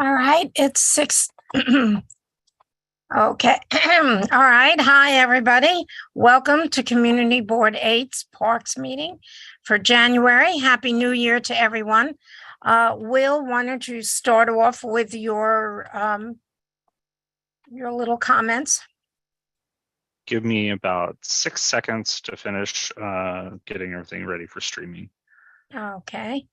All right, it's 6. Okay. All right. Hi, everybody. Welcome to Community Board 8's Parks meeting for January. Happy New Year to everyone. Will, why don't you start off with your little comments? Give me about 6 seconds to finish getting everything ready for streaming. Okay.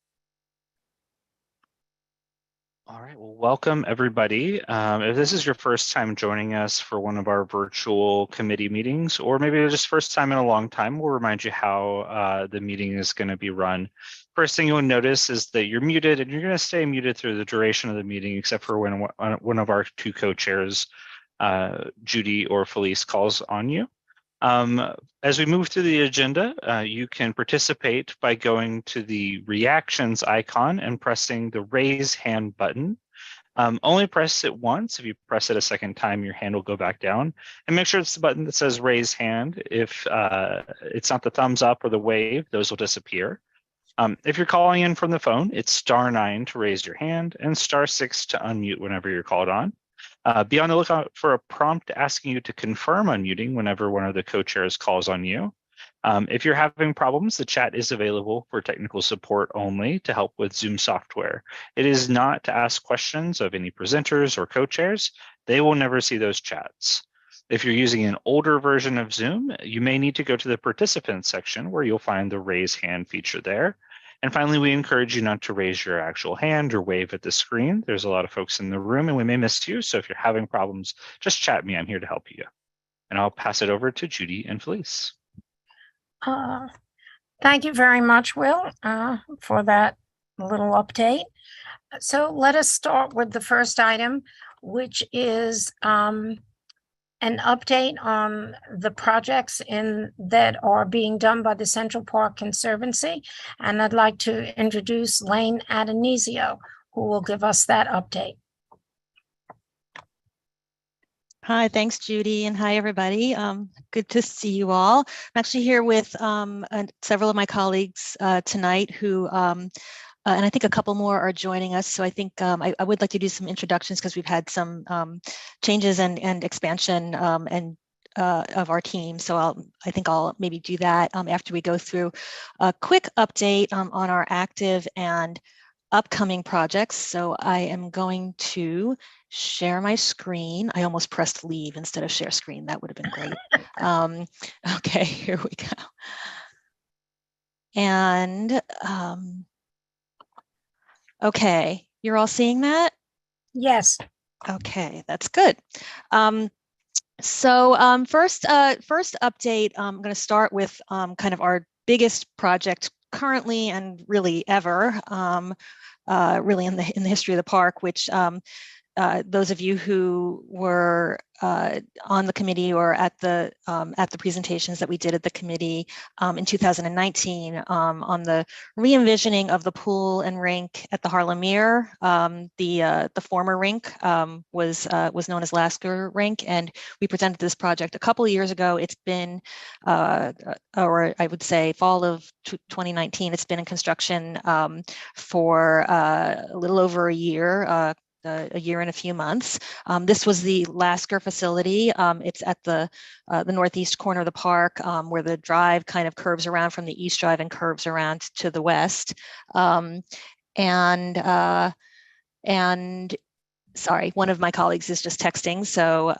All right, well, welcome everybody. If this is your first time joining us for one of our virtual committee meetings, or maybe just first time in a long time, we'll remind you how the meeting is going to be run. First thing you'll notice is that you're muted, and you're going to stay muted through the duration of the meeting, except for when one of our two co-chairs, Judy or Felice, calls on you. As we move through the agenda, you can participate by going to the reactions icon and pressing the raise hand button. Only press it once. If you press it a second time, your hand will go back down. And make sure it's the button that says raise hand. If it's not the thumbs up or the wave, those will disappear. If you're calling in from the phone, it's *9 to raise your hand and *6 to unmute whenever you're called on. Be on the lookout for a prompt asking you to confirm unmuting whenever one of the co-chairs calls on you. If you're having problems, the chat is available for technical support only to help with Zoom software. It is not to ask questions of any presenters or co-chairs. They will never see those chats. If you're using an older version of Zoom, you may need to go to the participants section where you'll find the raise hand feature there. And finally, we encourage you not to raise your actual hand or wave at the screen. There's a lot of folks in the room and we may miss you. So if you're having problems, just chat me. I'm here to help you. And I'll pass it over to Judy and Felice. Thank you very much, Will, for that little update. So let us start with the first item, which is an update on the projects that are being done by the Central Park Conservancy. And I'd like to introduce Lane Adonisio, who will give us that update. Hi, thanks, Judy, and hi, everybody. Good to see you all. I'm actually here with several of my colleagues tonight who and I think a couple more are joining us. So I think I would like to do some introductions because we've had some changes and expansion of our team. So I think I'll maybe do that after we go through a quick update on our active and upcoming projects. So I am going to share my screen. I almost pressed leave instead of share screen. That would have been great. Okay, here we go. And okay, you're all seeing that? Yes. Okay, that's good. So first update, I'm going to start with kind of our biggest project currently and really ever, really in the history of the park, which those of you who were on the committee or at the presentations that we did at the committee in 2019 on the re-envisioning of the pool and rink at the Harlem Mere. The former rink was known as Lasker Rink, and we presented this project a couple of years ago. It's been, or I would say fall of 2019, it's been in construction for a little over a year and a few months. This was the Lasker facility. It's at the northeast corner of the park where the drive kind of curves around from the east drive and curves around to the west. And sorry, one of my colleagues is just texting. So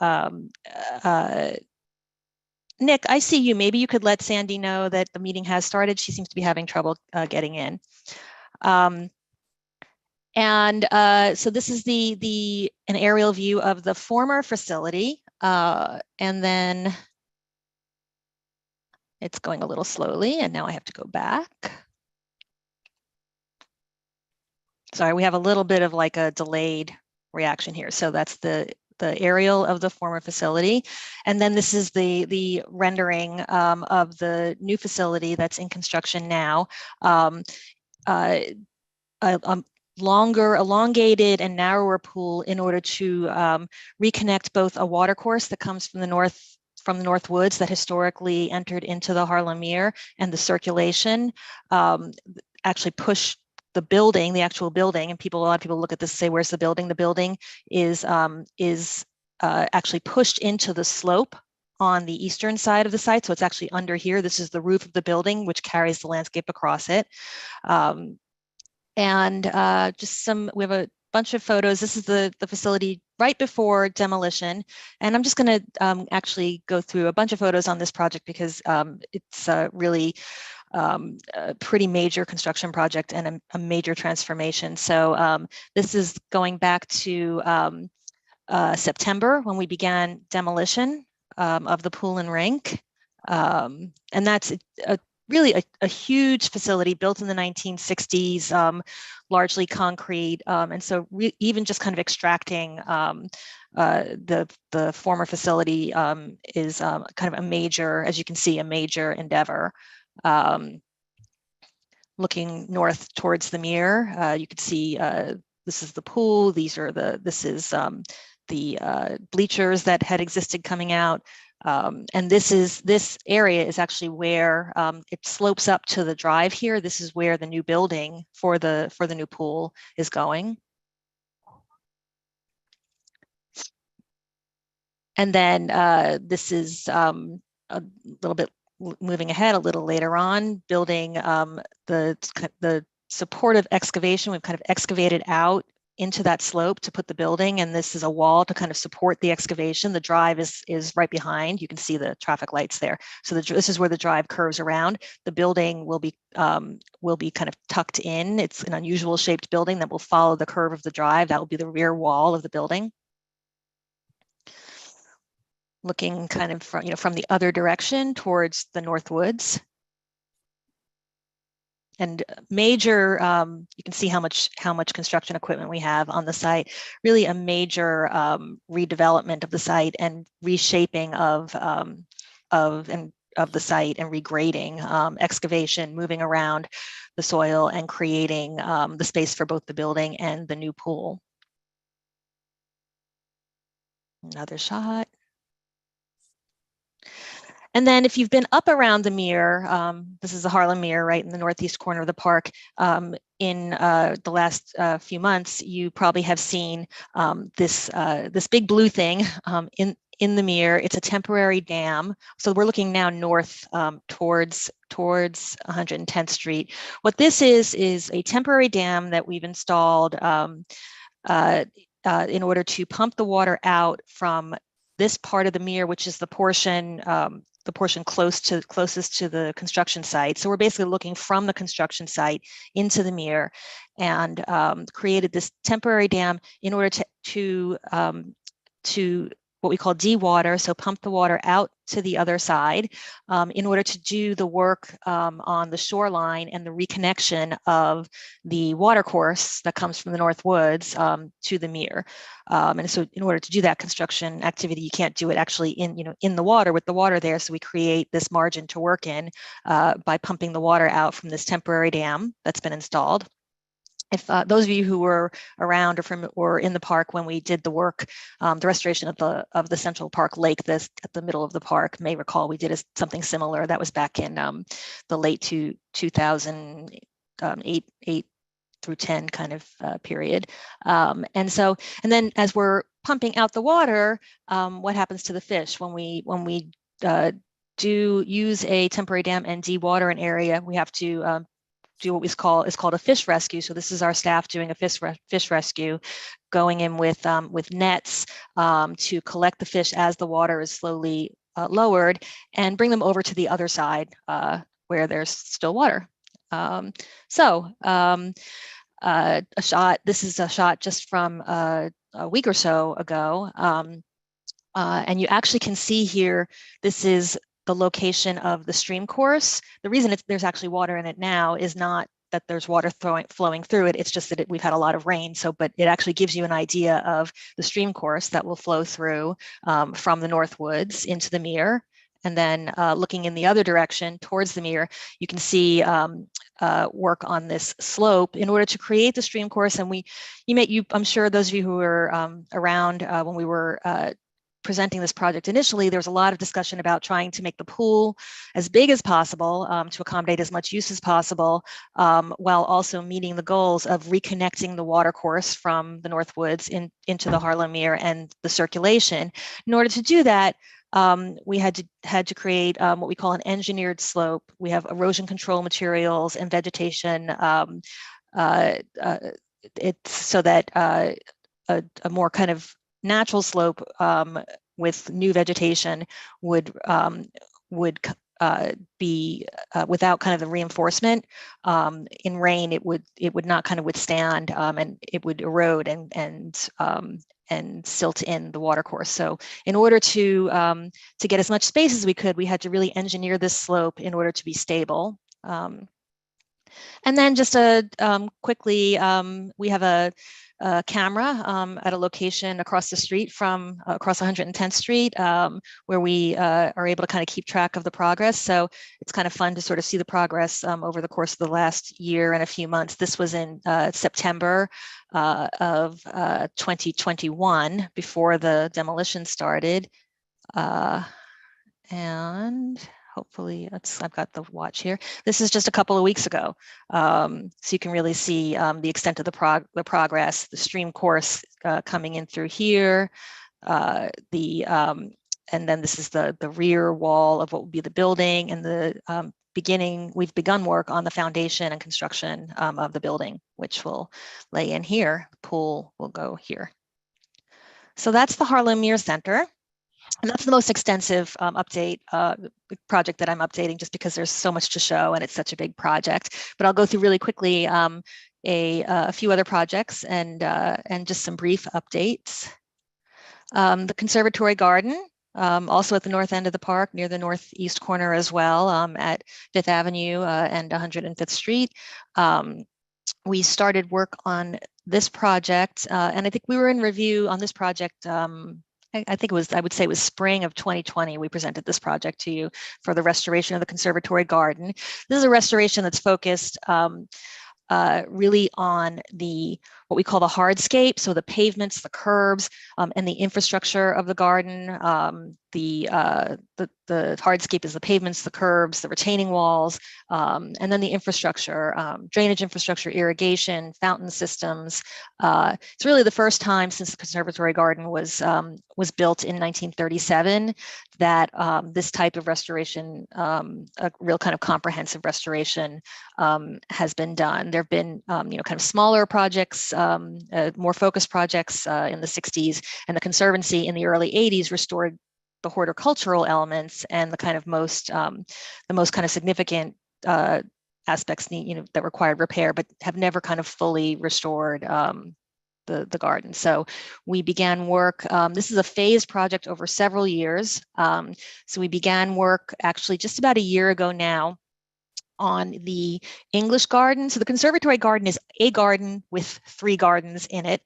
Nick, I see you. Maybe you could let Sandy know that the meeting has started. She seems to be having trouble getting in. So this is an aerial view of the former facility, and then it's going a little slowly, and now I have to go back. Sorry, we have a little bit of like a delayed reaction here. So that's the aerial of the former facility, and then this is the rendering of the new facility that's in construction now. Longer, elongated, and narrower pool in order to reconnect both a watercourse that comes from the North Woods that historically entered into the Harlem Mere, and the circulation actually push the building, the actual building, and a lot of people look at this and say, where's the building? The building is actually pushed into the slope on the eastern side of the site. So it's actually under here. This is the roof of the building, which carries the landscape across it. We have a bunch of photos. This is the facility right before demolition. And I'm just going to actually go through a bunch of photos on this project because it's really a pretty major construction project and a major transformation. So this is going back to September when we began demolition of the pool and rink. And that's really a huge facility built in the 1960s, largely concrete. And so even just kind of extracting the former facility is kind of a major, as you can see, a major endeavor. Looking north towards the Mere, you can see this is the pool. This is the bleachers that had existed coming out. And this area is actually where it slopes up to the drive here. This is where the new building for the new pool is going. And then this is a little bit moving ahead a little later on, building the supportive excavation. We've kind of excavated out into that slope to put the building, and this is a wall to kind of support the excavation. The drive is right behind. You can see the traffic lights there. So this is where the drive curves around. The building will be kind of tucked in. It's an unusual shaped building that will follow the curve of the drive. That will be the rear wall of the building. Looking kind of from the other direction towards the North Woods. And major, you can see how much construction equipment we have on the site. Really a major redevelopment of the site and reshaping of the site and regrading, excavation, moving around the soil and creating the space for both the building and the new pool. Another shot. And then if you've been up around the Mere, this is the Harlem Mere right in the northeast corner of the park, in the last few months, you probably have seen this big blue thing in the Mere. It's a temporary dam. So we're looking now north towards 110th Street. What this is a temporary dam that we've installed in order to pump the water out from this part of the Mere, which is the portion closest to the construction site. So we're basically looking from the construction site into the Mere, and created this temporary dam in order to what we call dewater, so pump the water out to the other side, in order to do the work on the shoreline and the reconnection of the water course that comes from the North Woods to the Mere. And so in order to do that construction activity, you can't do it actually in the water with the water there. So we create this margin to work in by pumping the water out from this temporary dam that's been installed. If those of you who were around or in the park when we did the work, the restoration of the Central Park Lake, this at the middle of the park, may recall we did something similar. That was back in the late 2008 through 10 kind of period. And then as we're pumping out the water, what happens to the fish when we do use a temporary dam and dewater an area? We have to do what is called a fish rescue. So this is our staff doing a fish rescue, going in with nets to collect the fish as the water is slowly lowered and bring them over to the other side where there's still water. A shot. This is a shot just from a week or so ago, and you actually can see here. This is the location of the stream course. The reason there's actually water in it now is not that there's water flowing through it. It's just that we've had a lot of rain. But it actually gives you an idea of the stream course that will flow through from the North Woods into the Mere. And then looking in the other direction towards the Mere, you can see work on this slope in order to create the stream course. And I'm sure those of you who were around when we were presenting this project initially, there was a lot of discussion about trying to make the pool as big as possible to accommodate as much use as possible, while also meeting the goals of reconnecting the watercourse from the North Woods into the Haarlemmeer and the circulation. In order to do that, we had to create what we call an engineered slope. We have erosion control materials and vegetation. It's so that a more kind of natural slope with new vegetation would be without kind of the reinforcement. In rain, it would not kind of withstand, and it would erode and silt in the watercourse. So in order to get as much space as we could, we had to really engineer this slope in order to be stable. And then just quickly, we have a camera at a location across the street from across 110th Street, where we are able to kind of keep track of the progress. So it's kind of fun to sort of see the progress over the course of the last year and a few months. This was in September of 2021, before the demolition started. And hopefully I've got the watch here. This is just a couple of weeks ago. So you can really see the extent of the progress, the stream course coming in through here, and then this is the rear wall of what would be the building, and the we've begun work on the foundation and construction of the building, which will lay in here. The pool will go here. So that's the Haarlemmeer Center. And that's the most extensive update project that I'm updating, just because there's so much to show and it's such a big project. But I'll go through really quickly a few other projects and just some brief updates. The Conservatory Garden, also at the north end of the park, near the northeast corner as well, at 5th Avenue and 105th Street. We started work on this project, and I think we were in review on this project. I think I would say it was spring of 2020, we presented this project to you for the restoration of the Conservatory Garden. This is a restoration that's focused really on what we call the hardscape, so the pavements, the curbs, and the infrastructure of the garden. The hardscape is the pavements, the curbs, the retaining walls, and then the infrastructure, drainage infrastructure, irrigation, fountain systems. It's really the first time since the Conservatory Garden was built in 1937 that this type of restoration, a real kind of comprehensive restoration, has been done. There have been kind of smaller projects, more focused projects in the 60s, and the Conservancy in the early 80s restored the horticultural elements and the most kind of significant aspects that required repair, but have never kind of fully restored the garden. So we began work. This is a phased project over several years. So we began work actually just about a year ago now on the English garden. So the Conservatory Garden is a garden with 3 gardens in it.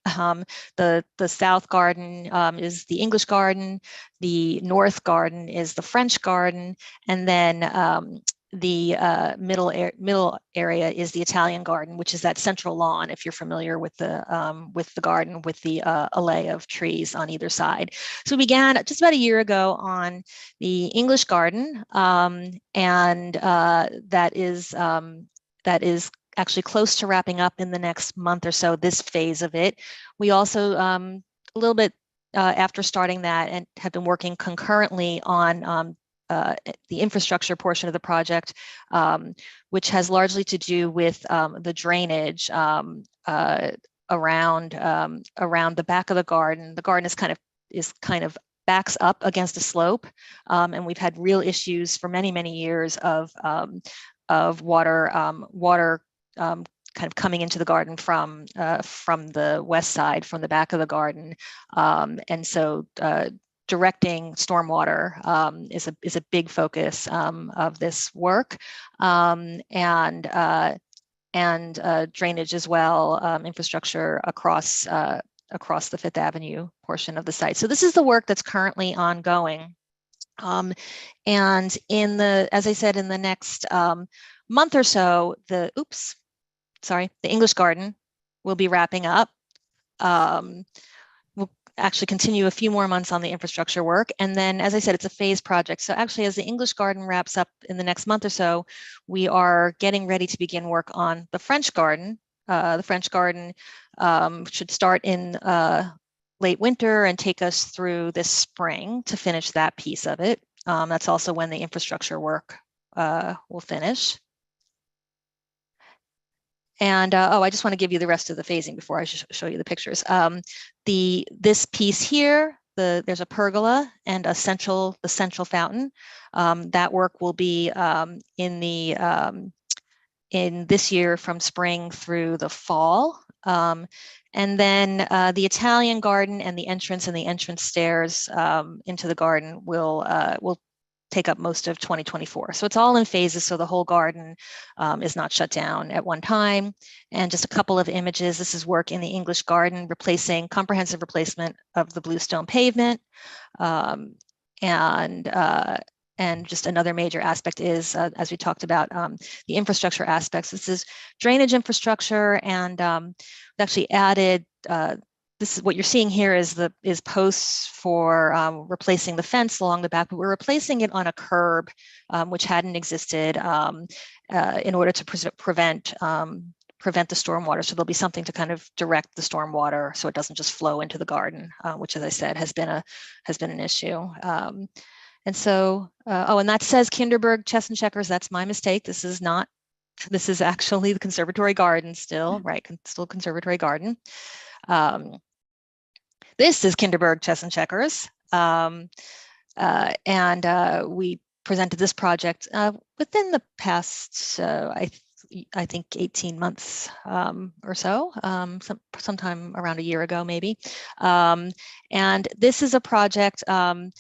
The South Garden is the English garden, the North Garden is the French garden, and then the middle area is the Italian garden, which is that central lawn, if you're familiar with the garden, with the alley of trees on either side. So we began just about a year ago on the English garden, and that is actually close to wrapping up in the next month or so, this phase of it. We also, a little bit after starting that, and have been working concurrently on the infrastructure portion of the project, which has largely to do with the drainage around the back of the garden. The garden is kind of backs up against a slope, and we've had real issues for many years of water kind of coming into the garden from the west side, from the back of the garden, and so directing stormwater is a big focus of this work, and drainage as well, infrastructure across the 5th Avenue portion of the site. So this is the work that's currently ongoing, and as I said, in the next month or so, the English garden will be wrapping up. actually continue a few more months on the infrastructure work. And then, as I said, it's a phased project. So actually, as the English garden wraps up in the next month or so, we are getting ready to begin work on the French garden. The French garden should start in late winter and take us through this spring to finish that piece of it. That's also when the infrastructure work will finish. And oh, I just want to give you the rest of the phasing before I show you the pictures. This piece here, there's a pergola and the central fountain. That work will be in this year from spring through the fall. And then the Italian garden and the entrance stairs into the garden will take up most of 2024. So it's all in phases. So the whole garden is not shut down at one time. And just a couple of images. This is work in the English garden, comprehensive replacement of the bluestone pavement. And just another major aspect is, as we talked about, the infrastructure aspects. This is drainage infrastructure, and we actually added, this is what you're seeing here is posts for replacing the fence along the back, but we're replacing it on a curb, which hadn't existed in order to prevent the stormwater. So there'll be something to kind of direct the stormwater so it doesn't just flow into the garden, which, as I said, has been an issue. And so, and that says Kinderberg Chess and Checkers. That's my mistake. This is actually the conservatory garden still, right? Still conservatory garden. This is Kinderberg Chess and Checkers. We presented this project within the past, I think 18 months or so, sometime around a year ago, maybe. And this is a project, the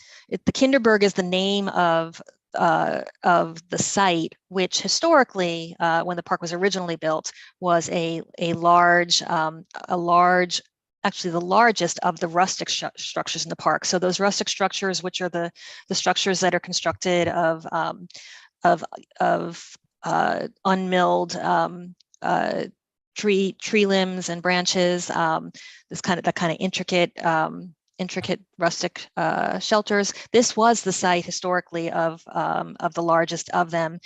Kinderberg is the name of the site, which historically, when the park was originally built, was a large, actually the largest of the rustic structures in the park. So those rustic structures, which are the structures that are constructed of unmilled tree limbs and branches, that kind of intricate rustic shelters. This was the site historically of the largest of them,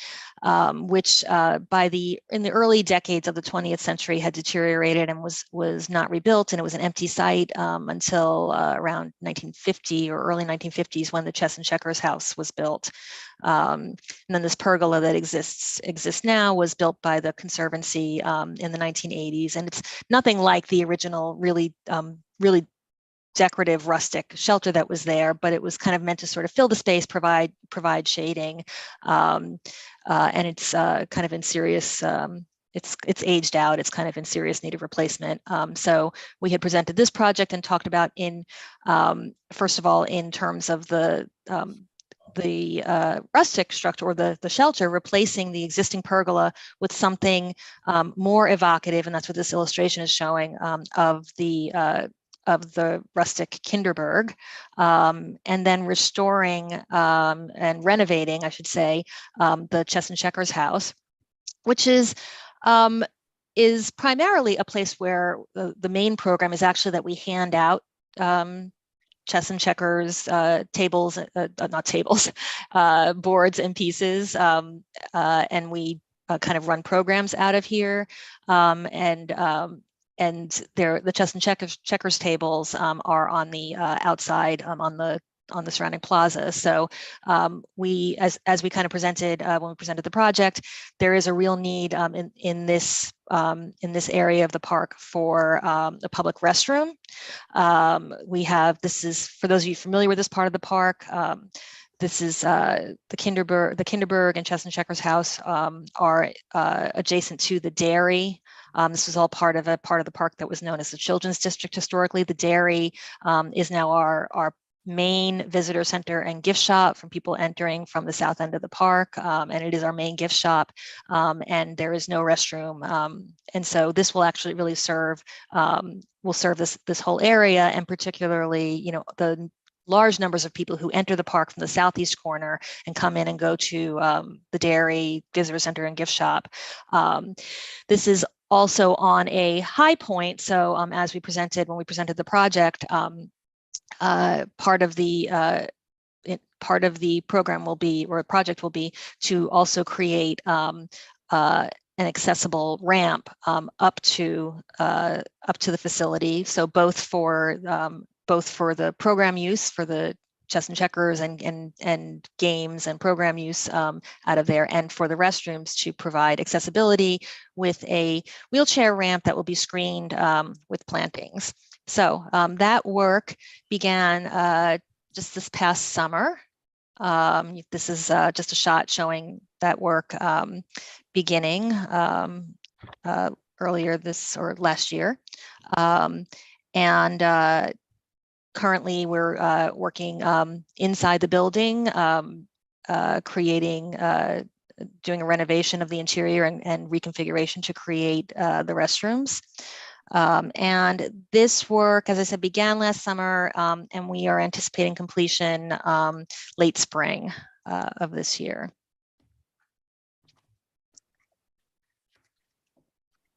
which in the early decades of the 20th century had deteriorated and was not rebuilt, and it was an empty site until around 1950 or early 1950s when the Chess and Checkers house was built. And then this pergola that exists now was built by the Conservancy in the 1980s, and it's nothing like the original really decorative rustic shelter that was there, but it was kind of meant to sort of fill the space, provide shading, and it's kind of in serious. It's aged out. It's kind of in serious need of replacement. So we had presented this project and talked about first of all, in terms of the rustic structure or the shelter, replacing the existing pergola with something more evocative, and that's what this illustration is showing of the rustic Kinderberg, and then restoring and renovating, I should say, the Chess and Checkers house, which is primarily a place where the main program is actually that we hand out Chess and Checkers tables, not tables, boards and pieces, and we kind of run programs out of here, and the Chess and Checkers tables are on the outside on the surrounding plaza. So we, as we kind of presented when we presented the project, there is a real need in this area of the park for a public restroom. This is, for those of you familiar with this part of the park, this is the Kinderberg and Chess and Checkers house are adjacent to the dairy. This was all part of the park that was known as the Children's District historically. The dairy is now our main visitor center and gift shop from people entering from the south end of the park, and it is our main gift shop, and there is no restroom, and so this will actually really serve this whole area, and particularly the large numbers of people who enter the park from the southeast corner and come in and go to the dairy, visitor center, and gift shop. This is also on a high point. So as when we presented the project, part of the program will be, or project will be, to also create an accessible ramp up to the facility. So both for the program use for the chess and checkers and games and program use out of there, and for the restrooms to provide accessibility with a wheelchair ramp that will be screened with plantings. So that work began just this past summer. This is just a shot showing that work beginning earlier this or last year. Currently we're working inside the building, doing a renovation of the interior and reconfiguration to create the restrooms. And this work, as I said, began last summer, and we are anticipating completion late spring of this year.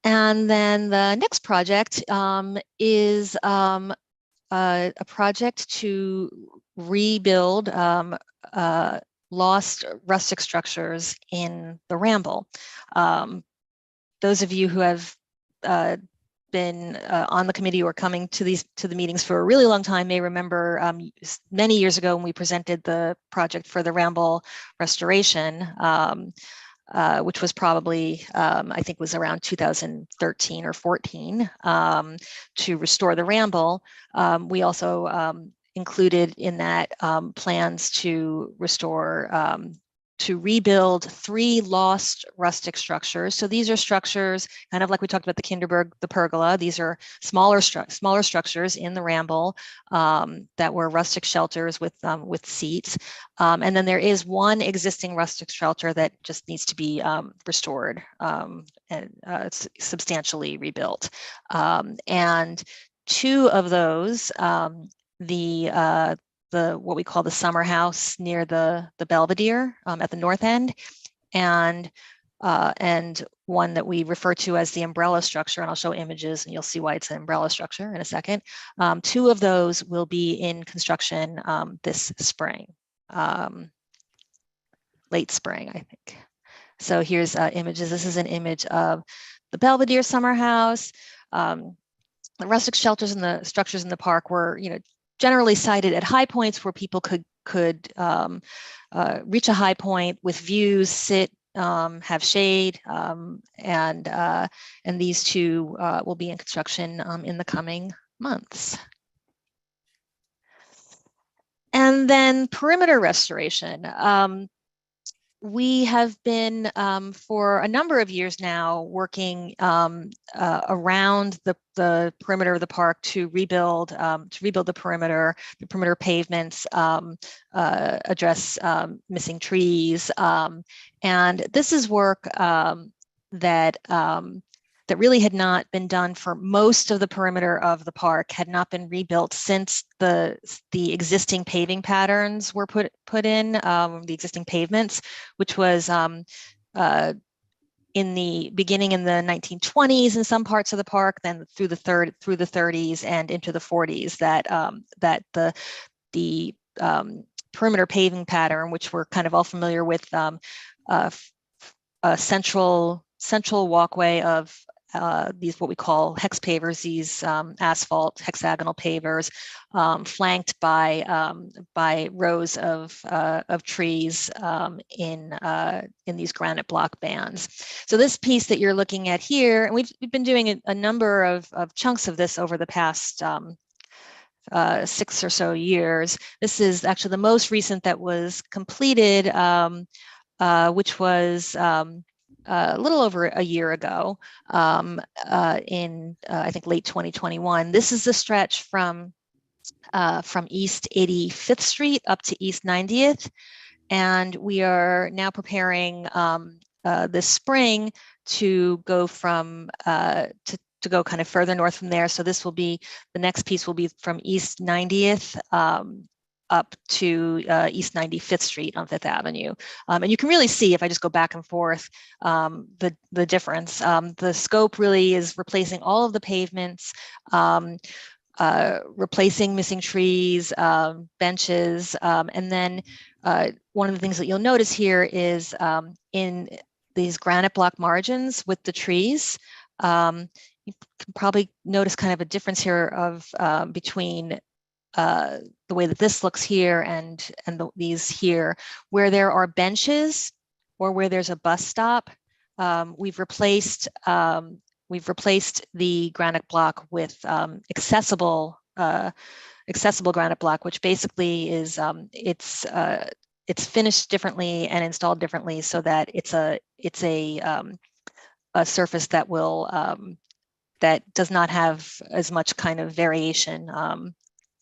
And then the next project is a project to rebuild lost rustic structures in the Ramble. Those of you who have been on the committee or coming to the meetings for a really long time may remember many years ago when we presented the project for the Ramble restoration, which was probably, I think was around 2013 or 14, to restore the Ramble. We also included in that plans to restore, to rebuild 3 lost rustic structures. So these are structures, kind of like we talked about the Kinderberg, the pergola. These are smaller structures in the Ramble that were rustic shelters with seats. And then there is one existing rustic shelter that just needs to be restored and substantially rebuilt. And 2 of those, what we call the summer house near the Belvedere at the north end, and one that we refer to as the umbrella structure, and I'll show images and you'll see why it's an umbrella structure in a second. 2 of those will be in construction this spring, late spring, I think. So here's images. This is an image of the Belvedere summer house. The rustic shelters and the structures in the park were, generally sited at high points where people could reach a high point with views, sit, have shade, and these 2 will be in construction in the coming months. And then perimeter restoration. We have been for a number of years now working around the perimeter of the park to rebuild the perimeter pavements, address missing trees, and this is work that really had not been done for most of the perimeter of the park, had not been rebuilt since the existing paving patterns were put in, the existing pavements, which was in the beginning in the 1920s in some parts of the park, then through the 30s and into the 40s, that the perimeter paving pattern, which we're kind of all familiar with, a central walkway of these what we call hex pavers, these asphalt hexagonal pavers, flanked by rows of trees in these granite block bands. So this piece that you're looking at here, and we've been doing a number of chunks of this over the past 6 or so years. This is actually the most recent that was completed, which was a little over a year ago, in I think late 2021. This is the stretch from East 85th Street up to East 90th, and we are now preparing this spring to go from to go kind of further north from there. So this will be, the next piece will be from East 90th up to East 95th Street on 5th Avenue. And you can really see, if I just go back and forth, the difference. The scope really is replacing all of the pavements, replacing missing trees, benches, and then one of the things that you'll notice here is in these granite block margins with the trees, you can probably notice kind of a difference here of between the way that this looks here and these here, where there are benches or where there's a bus stop. We've replaced the granite block with accessible granite block, which basically is it's finished differently and installed differently so that it's a surface that will that does not have as much kind of variation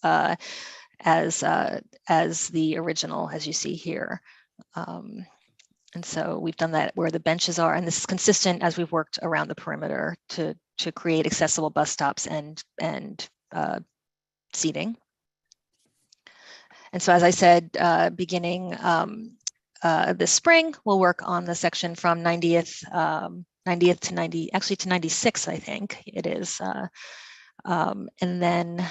as the original, as you see here. And so we've done that where the benches are, and this is consistent as we've worked around the perimeter to create accessible bus stops and seating. And so, as I said, beginning this spring, we'll work on the section from 90th to 90, actually to 96, I think it is. And then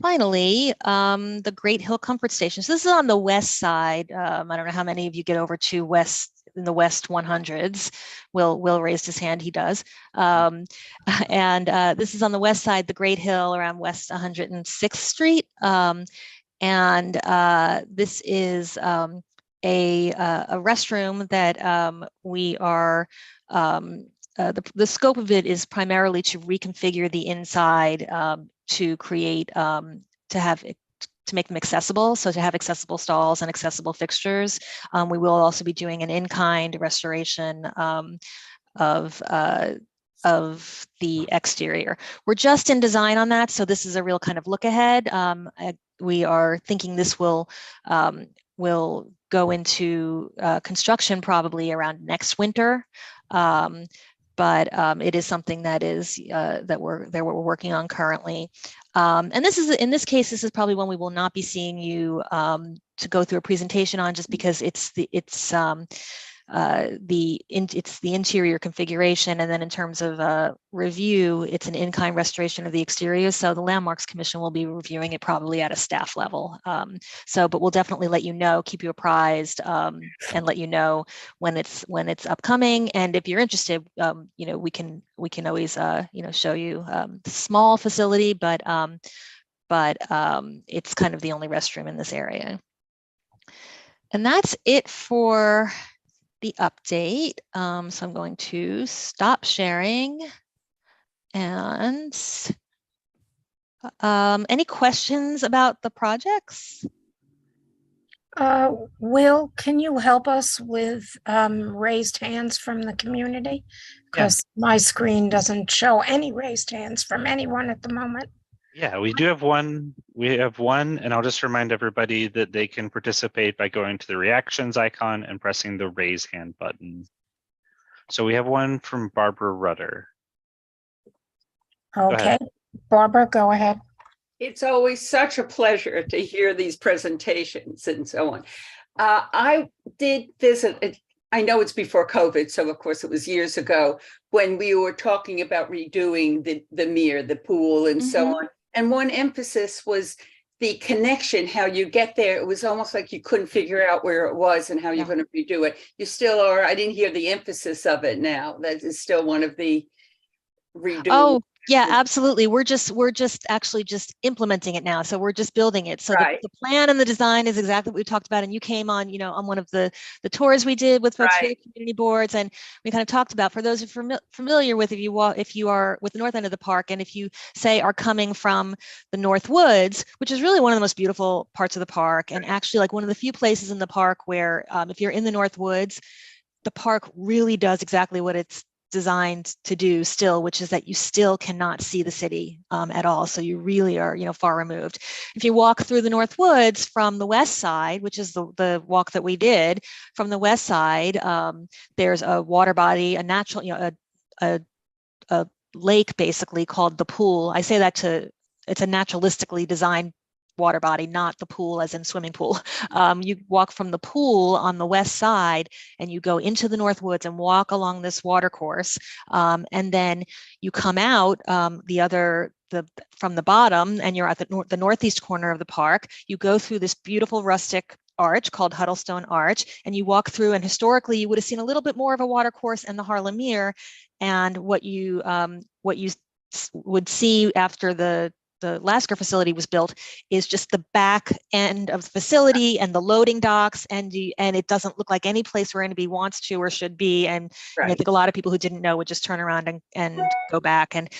finally, the Great Hill Comfort Station. So this is on the west side. I don't know how many of you get over to in the West 100s. Will raised his hand, he does. And this is on the west side, the Great Hill around West 106th Street. And this is a restroom that we are, the scope of it is primarily to reconfigure the inside to create, to make them accessible. So to have accessible stalls and accessible fixtures. We will also be doing an in-kind restoration of the exterior. We're just in design on that. So this is a real kind of look ahead. We are thinking this will go into construction probably around next winter. But it is something that is that we're working on currently. And this is, in this case, this is probably one we will not be seeing you to go through a presentation on, just because it's the interior configuration, and then in terms of review, it's an in-kind restoration of the exterior. So the Landmarks Commission will be reviewing it probably at a staff level. But we'll definitely let you know, keep you apprised, and let you know when it's upcoming. And if you're interested, we can always show you small facility, but it's kind of the only restroom in this area. And that's it for the update. So I'm going to stop sharing. And any questions about the projects? Will, can you help us with raised hands from the community? Because my screen doesn't show any raised hands from anyone at the moment. Yeah, we do have one. We have one, and I'll just remind everybody that they can participate by going to the reactions icon and pressing the raise hand button. So we have one from Barbara Rudder. Okay, Barbara, go ahead. It's always such a pleasure to hear these presentations and so on. I did visit, I know it's before COVID, so of course it was years ago, when we were talking about redoing the mere, the pool and so on. And one emphasis was the connection, how you get there. It was almost like you couldn't figure out where it was and how you're going to redo it. You still are, I didn't hear the emphasis of it now. That is still one of the redo. Oh, yeah, absolutely. We're just actually just implementing it now. So we're just building it. So the plan and the design is exactly what we talked about. And you came on, on one of the tours we did with folks for the community boards, and we kind of talked about, for those who are familiar with, if you are with the north end of the park, and if you say are coming from the North Woods, which is really one of the most beautiful parts of the park, and actually like one of the few places in the park where if you're in the North Woods, the park really does exactly what it's designed to do still, which is that you still cannot see the city at all. So you really are, far removed. If you walk through the North Woods from the west side, which is the walk that we did from the west side, there's a water body, a natural, a lake basically called the Pool. I say that it's a naturalistically designed water body, not the pool as in swimming pool. You walk from the pool on the west side and you go into the North Woods and walk along this water course. And then you come out from the bottom and you're at the northeast corner of the park. You go through this beautiful rustic arch called Huddlestone Arch, and you walk through, and historically you would have seen a little bit more of a water course and the Harlemere. And what you would see after the Lasker facility was built is just the back end of the facility and the loading docks, and it doesn't look like any place where anybody wants to or should be. And Right. I think a lot of people who didn't know would just turn around and go back. And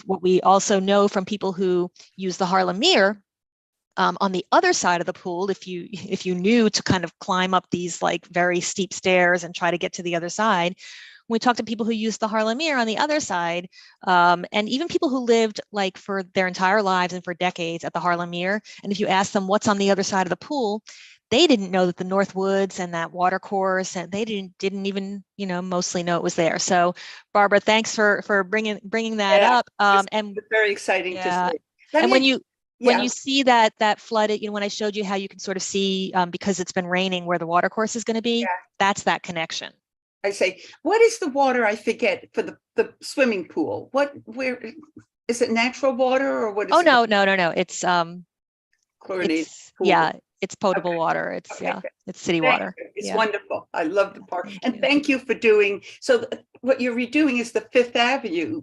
what we also know from people who use the Harlemere, on the other side of the pool, if you knew to kind of climb up these like very steep stairs and try to get to the other side, we talked to people who used the Harlemere on the other side, and even people who lived like for their entire lives and for decades at the Harlemere. And if you ask them what's on the other side of the pool, they didn't know that the North Woods and that water course, and they didn't even mostly know it was there. So, Barbara, thanks for bringing that up. And it's very exciting to see. And when you see that flooded, when I showed you how you can sort of see because it's been raining where the water course is going to be, that's that connection. I say, what is the water? I forget, for the swimming pool. Where is it? Natural water or what is it? No. It's chlorinated pool. Yeah, it's potable water. It's it's city water. It's wonderful. I love the park. And thank you for doing so. What you're redoing is the Fifth Avenue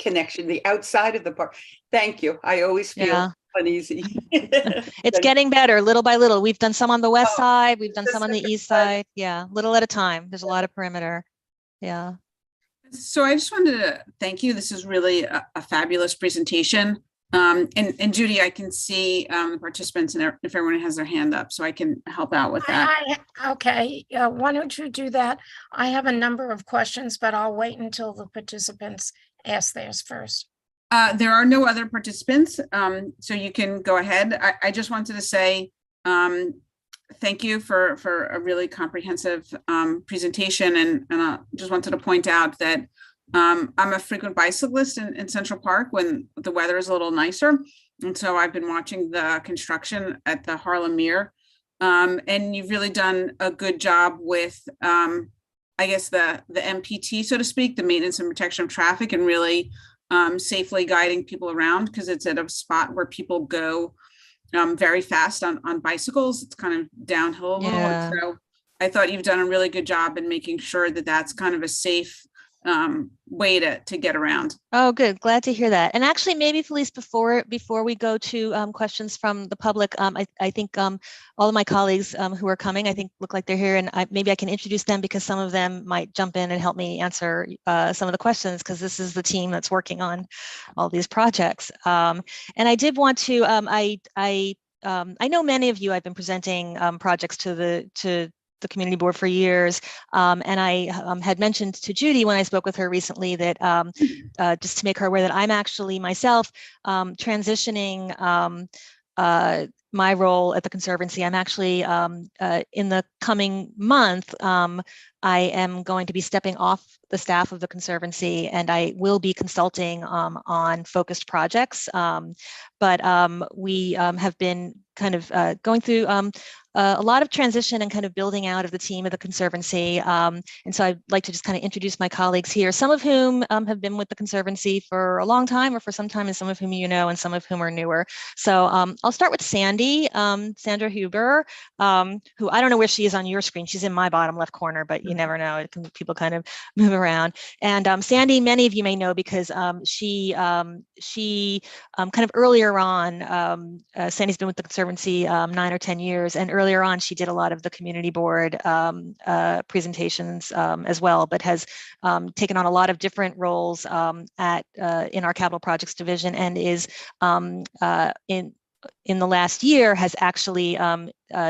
connection, the outside of the park. Thank you. I always feel uneasy. It's getting better little by little. We've done some on the west side. We've done some on the east side. Yeah, little at a time. There's a lot of perimeter. Yeah. So I just wanted to thank you. This is really a fabulous presentation. And Judy, I can see the participants and if everyone has their hand up, so I can help out with that. Okay, why don't you do that? I have a number of questions, but I'll wait until the participants ask theirs first. There are no other participants, so you can go ahead. I just wanted to say thank you for a really comprehensive presentation, and I just wanted to point out that I'm a frequent bicyclist in Central Park when the weather is a little nicer. And so I've been watching the construction at the Harlemere. And you've really done a good job with, I guess, the MPT, so to speak, the maintenance and protection of traffic, and really safely guiding people around, because it's at a spot where people go very fast on bicycles. It's kind of downhill a little. And so I thought you've done a really good job in making sure that that's kind of a safe way to get around. Oh, good. Glad to hear that. And actually, maybe Felice, before we go to questions from the public, I think all of my colleagues who are coming, I think look like they're here, and maybe I can introduce them because some of them might jump in and help me answer some of the questions, because this is the team that's working on all these projects. And I did want to, I know many of you, I've been presenting projects to the community board for years. And I had mentioned to Judy when I spoke with her recently that just to make her aware that I'm actually myself transitioning my role at the Conservancy. I'm actually in the coming month, I am going to be stepping off the staff of the Conservancy, and I will be consulting on focused projects. But we have been kind of going through a lot of transition and kind of building out of the team of the Conservancy. And so I'd like to just kind of introduce my colleagues here, some of whom have been with the Conservancy for a long time or for some time, and some of whom you know, and some of whom are newer. So I'll start with Sandy, Sandra Huber, who I don't know where she is on your screen. She's in my bottom left corner, but you never know. People kind of move around. And Sandy, many of you may know because she kind of earlier on, Sandy's been with the Conservancy 9 or 10 years, and earlier on she did a lot of the community board presentations as well, but has taken on a lot of different roles in our capital projects division, and is in the last year has actually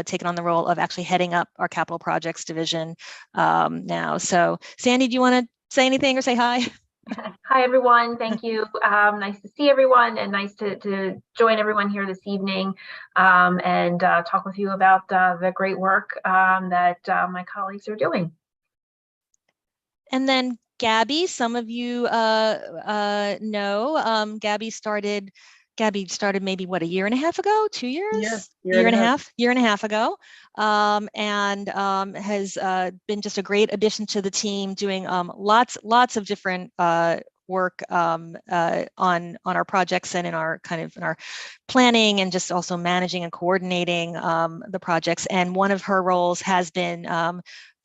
taken on the role of actually heading up our capital projects division now. So Sandy, do you want to say anything or say hi? Hi, everyone. Thank you. Nice to see everyone, and nice to join everyone here this evening and talk with you about the great work that my colleagues are doing. And then Gabby, some of you know, Gabby Gabby started maybe what, a year and a half ago, 2 years, year and a half. year and a half ago, and has been just a great addition to the team, doing lots of different work on our projects and in our planning, and just also managing and coordinating the projects. And one of her roles has been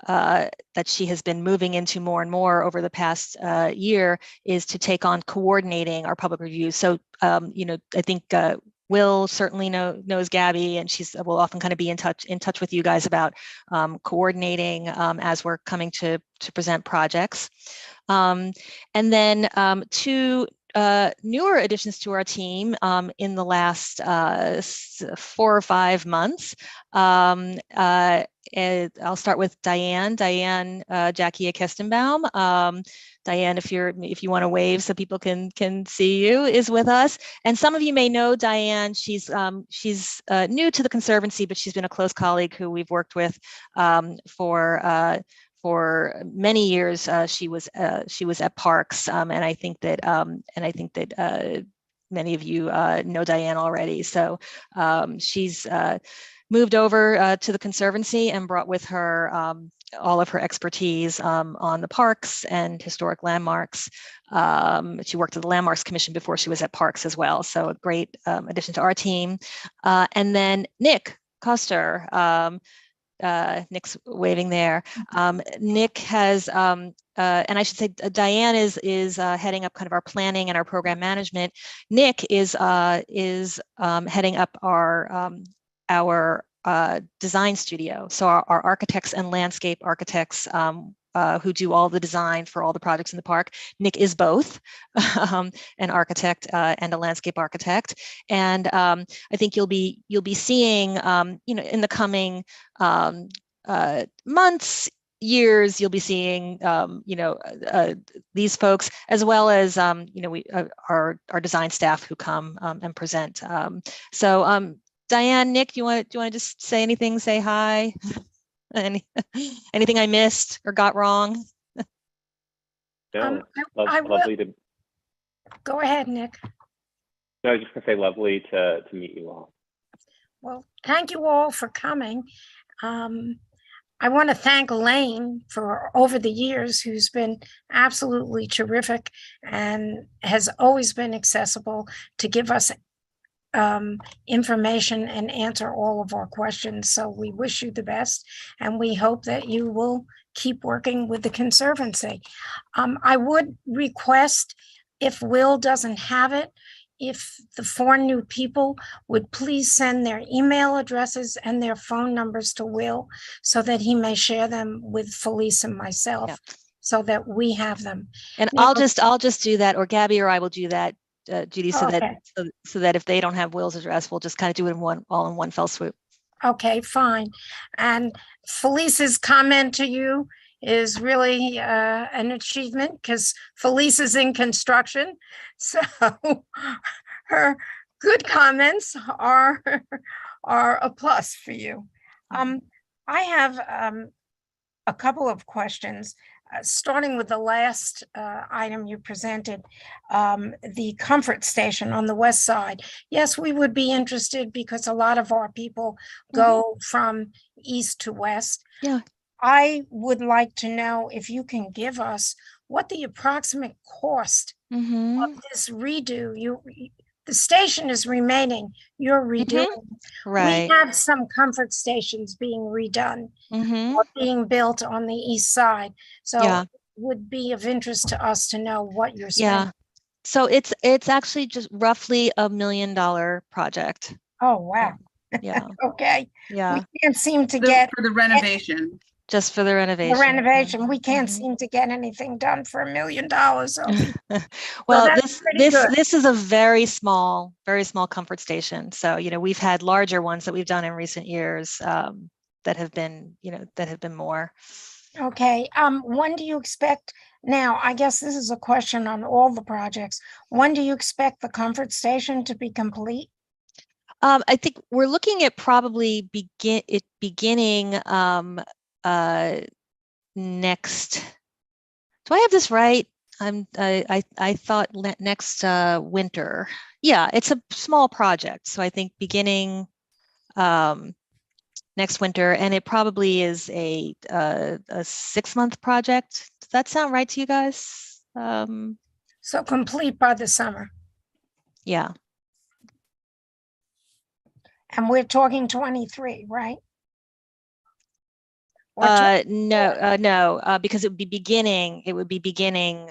that she has been moving into more and more over the past year, is to take on coordinating our public reviews. So, I think Will certainly knows Gabby, and will often kind of be in touch with you guys about coordinating as we're coming to present projects. And then two newer additions to our team in the last 4 or 5 months. I'll start with Diane Jackie Kestenbaum. Diane, if you want to wave so people can see you, is with us. And some of you may know Diane. She's new to the Conservancy, but she's been a close colleague who we've worked with for many years. She was at Parks, and I think that many of you know Diane already. So she's moved over to the Conservancy and brought with her all of her expertise on the parks and historic landmarks. She worked at the Landmarks Commission before she was at Parks as well. So a great addition to our team. And then Nick Koster. Nick's waving there. Nick has, and I should say, Diane is heading up kind of our planning and our program management. Nick is heading up our design studio. So our architects and landscape architects who do all the design for all the projects in the park. Nick is both an architect and a landscape architect. And I think you'll be seeing, in the coming months, years, you'll be seeing, these folks, as well as, our design staff who come and present. So Diane, Nick, do you want to just say anything? Say hi. Anything I missed or got wrong? No, I lovely to. Go ahead, Nick. No, I was just gonna say lovely to meet you all. Well, thank you all for coming. I want to thank Elaine for over the years, who's been absolutely terrific and has always been accessible to give us information and answer all of our questions. So we wish you the best, and we hope that you will keep working with the Conservancy. I would request, if Will doesn't have it, if the 4 new people would please send their email addresses and their phone numbers to Will, so that he may share them with Felice and myself, so that we have them. And Now, I'll just do that, or Gabby or I will do that, Judy, so okay. that if they don't have Will's address, we'll just kind of do it all in one fell swoop. Okay, fine. And Felice's comment to you is really an achievement, because Felice is in construction. So her good comments are a plus for you. I have a couple of questions. Starting with the last item you presented, the comfort station on the west side. Yes, we would be interested, because a lot of our people go from east to west. Yeah. I would like to know if you can give us what the approximate cost of this redo. The station is remaining, you're redoing. Right. We have some comfort stations being redone or being built on the east side. So it would be of interest to us to know what you're spending. Yeah. So it's actually just roughly $1 million project. Oh, wow. Yeah. Okay. Yeah. We can't seem to get For the renovation. Just for the renovation. the renovation. We can't seem to get anything done for $1 million. Well, that's pretty good. this is a very small comfort station. So, we've had larger ones that we've done in recent years that have been more. Okay. When do you expect? Now, I guess this is a question on all the projects. When do you expect the comfort station to be complete? I think we're looking at probably beginning next. Do I have this right? I thought next winter. Yeah, it's a small project, so I think beginning next winter, and it probably is a 6-month project. Does that sound right to you guys? So complete by the summer. Yeah. And we're talking 23, right? Or 24? No, because it would be beginning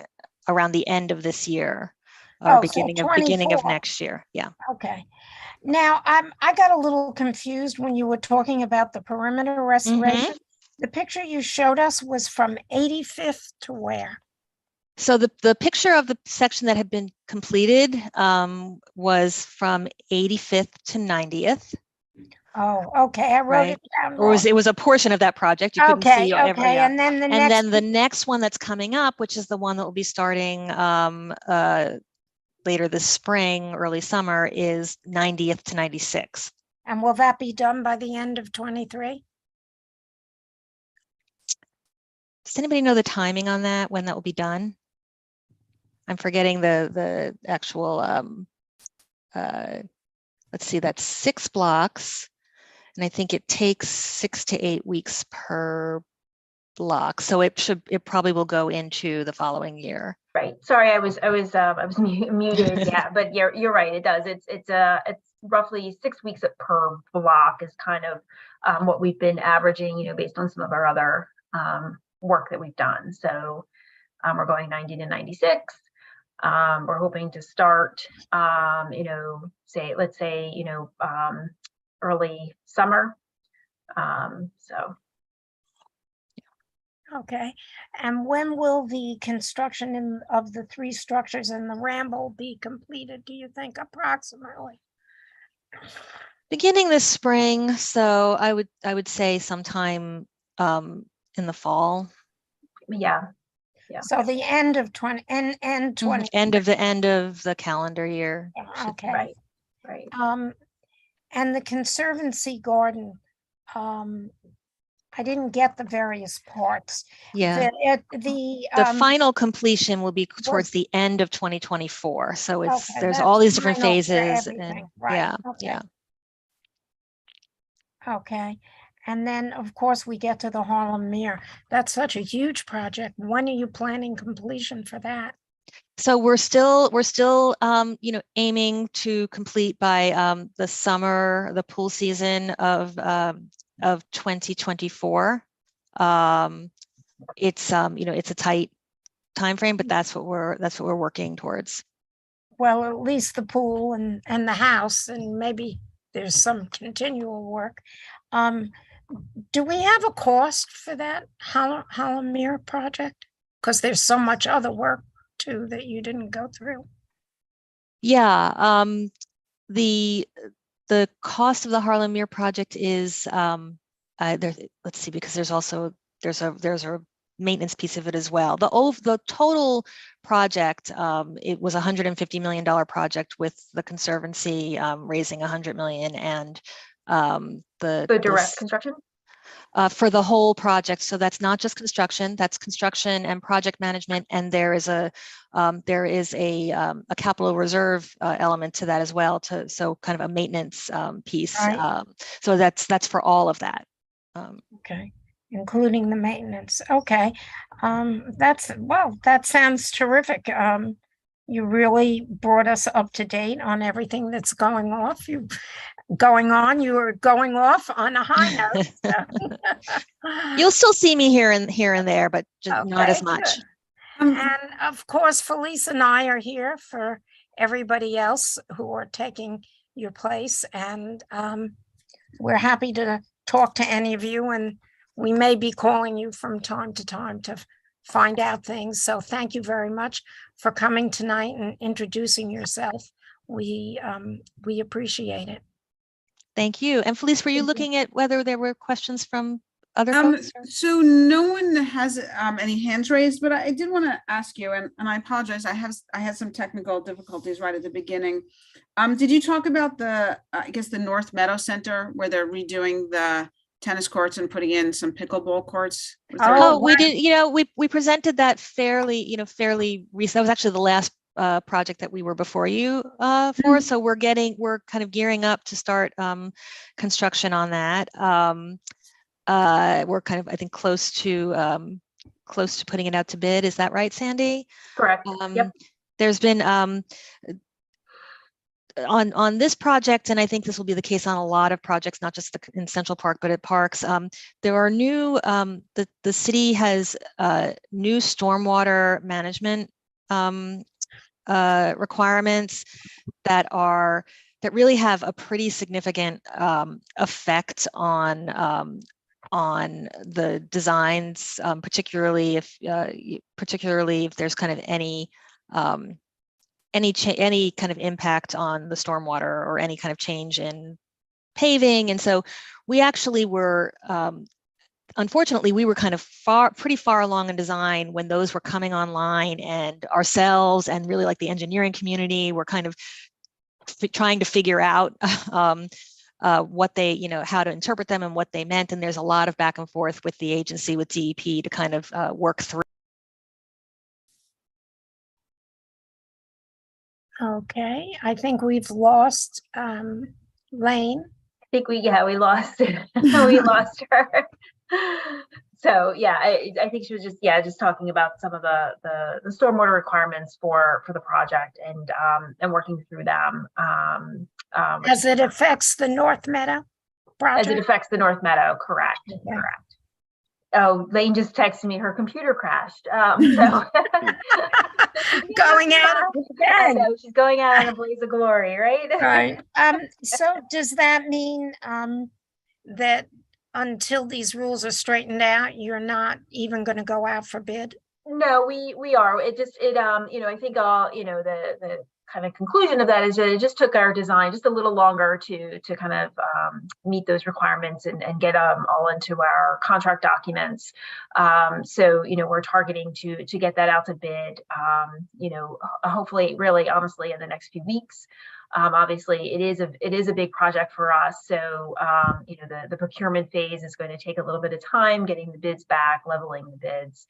around the end of this year, or Oh, so beginning of 24. next year. Yeah. Okay. Now, I got a little confused when you were talking about the perimeter restoration. The picture you showed us was from 85th to where? So the picture of the section that had been completed was from 85th to 90th. Oh, okay. I wrote Right. it down Or wrong. it was a portion of that project. You couldn't Okay, see every, okay. yeah. And then the And next, then the next one that's coming up, which is the one that will be starting later this spring, early summer, is 90th to 96th. and will that be done by the end of 23? Does anybody know the timing on that, when that will be done? I'm forgetting the actual, let's see, that's 6 blocks. And I think it takes 6 to 8 weeks per block. So it probably will go into the following year. Right. Sorry, I was muted. Yeah, but you're right. It does. It's roughly 6 weeks per block is kind of what we've been averaging, based on some of our other work that we've done. So we're going 90 to 96. We're hoping to start, let's say, early summer. So. Okay. And when will the construction of the 3 structures in the Ramble be completed, do you think, approximately? Beginning this spring. So I would say sometime in the fall. Yeah. So the end of 20 and 20. End of the calendar year. Okay. Right. And the Conservancy Garden, I didn't get the various parts. Yeah. The final completion will be towards the end of 2024. So there's that's all these different final for phases. everything, And right, yeah, okay. yeah. Okay. And then, of course, we get to the Harlem Mirror. That's such a huge project. When are you planning completion for that? So we're still aiming to complete by the summer, the pool season of 2024. It's it's a tight time frame, but that's what we're working towards. Well, at least the pool and the house, and maybe there's some continual work. Do we have a cost for that Harlem Mirror project? Because there's so much other work too that you didn't go through. Yeah, the cost of the Harlem Mirror project is let's see, because there's a maintenance piece of it as well. The total project, it was $150 million project, with the Conservancy raising $100 million, and the direct construction for the whole project. So that's not just construction; that's construction and project management, and there is a capital reserve element to that as well. So kind of a maintenance piece. Right. So that's for all of that. Okay, including the maintenance. Okay, that sounds terrific. You really brought us up to date on everything that's going on. You were going off on a high note. So. You'll still see me here and there, but just not as much. And of course, Felice and I are here for everybody else who are taking your place, and we're happy to talk to any of you, and we may be calling you from time to time to find out things. So thank you very much for coming tonight and introducing yourself. We appreciate it. Thank you. And Felice, were you looking at whether there were questions from other folks? So no one has any hands raised, but I did want to ask you, and I apologize, I had some technical difficulties right at the beginning. Did you talk about the North Meadow Center, where they're redoing the tennis courts and putting in some pickleball courts. Was there- Oh, we wow. did, we presented that fairly recent. That was actually the last project that we were before you for. So we're kind of gearing up to start construction on that. We're kind of, I think, close to putting it out to bid. Is that right, Sandy? Correct. Yep. There's been on this project, and I think this will be the case on a lot of projects, not just in Central Park, but at parks. There are new, the city has new stormwater management requirements that really have a pretty significant effect on the designs, particularly if there's kind of any kind of impact on the stormwater or any kind of change in paving. And so we actually were, unfortunately, we were kind of pretty far along in design when those were coming online, and ourselves and really like the engineering community were kind of trying to figure out what they, how to interpret them and what they meant. And there's a lot of back and forth with the agency, with DEP, to kind of work through. Okay, I think we've lost Lane. I think we lost we lost her. So yeah, I think she was just talking about some of the stormwater requirements for the project and working through them. As it affects the North Meadow project? As it affects the North Meadow, correct. Okay. Correct. Oh, Lane just texted me her computer crashed. So Going out I know, she's going out in a blaze of glory, right? right. So does that mean that until these rules are straightened out, you're not even going to go out for bid? No, we are. I think the kind of conclusion of that is that it just took our design just a little longer to kind of meet those requirements and get all into our contract documents. So we're targeting to get that out to bid. Hopefully, really, honestly, in the next few weeks. Obviously, it is a big project for us. So the procurement phase is going to take a little bit of time, getting the bids back, leveling the bids.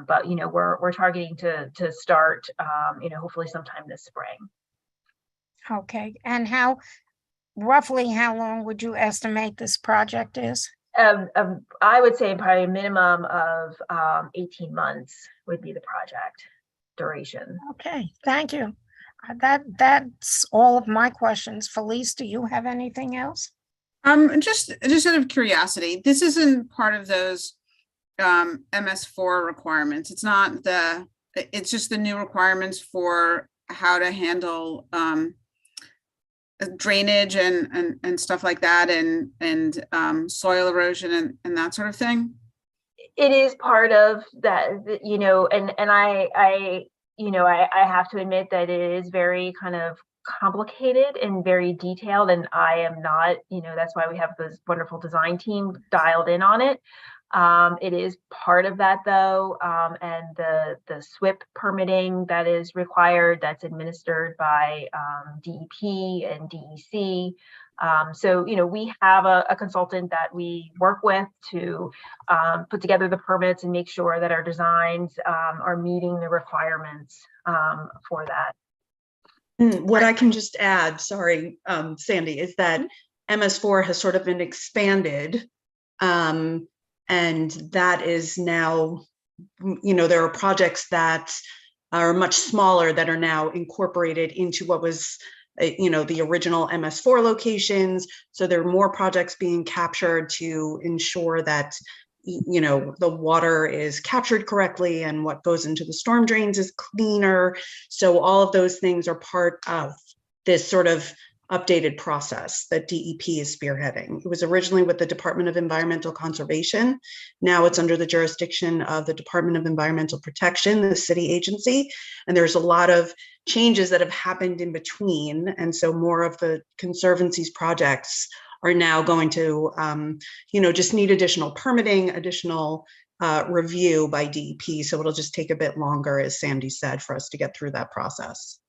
But we're targeting to start hopefully sometime this spring. Okay, and roughly how long would you estimate this project is? I would say probably a minimum of 18 months would be the project duration. Okay, thank you. That's all of my questions. Felice, do you have anything else? Just out of curiosity, this isn't part of those MS4 requirements. It's just the new requirements for how to handle drainage and stuff like that, and soil erosion and that sort of thing. It is part of that, and I have to admit that it is very kind of complicated and very detailed, and I am not, that's why we have this wonderful design team dialed in on it. It is part of that though, and the SWIP permitting that is required, that's administered by DEP and DEC. So we have a consultant that we work with to put together the permits and make sure that our designs are meeting the requirements for that. What I can just add, sorry, Sandy, is that MS4 has sort of been expanded, and that is now, there are projects that are much smaller that are now incorporated into what was, the original MS4 locations. So there are more projects being captured to ensure that the water is captured correctly and what goes into the storm drains is cleaner. So all of those things are part of this sort of updated process that DEP is spearheading. It was originally with the Department of Environmental Conservation. Now it's under the jurisdiction of the Department of Environmental Protection, the city agency. And there's a lot of changes that have happened in between. And so more of the Conservancy's projects are now going to, just need additional permitting, additional review by DEP. So it'll just take a bit longer, as Sandy said, for us to get through that process.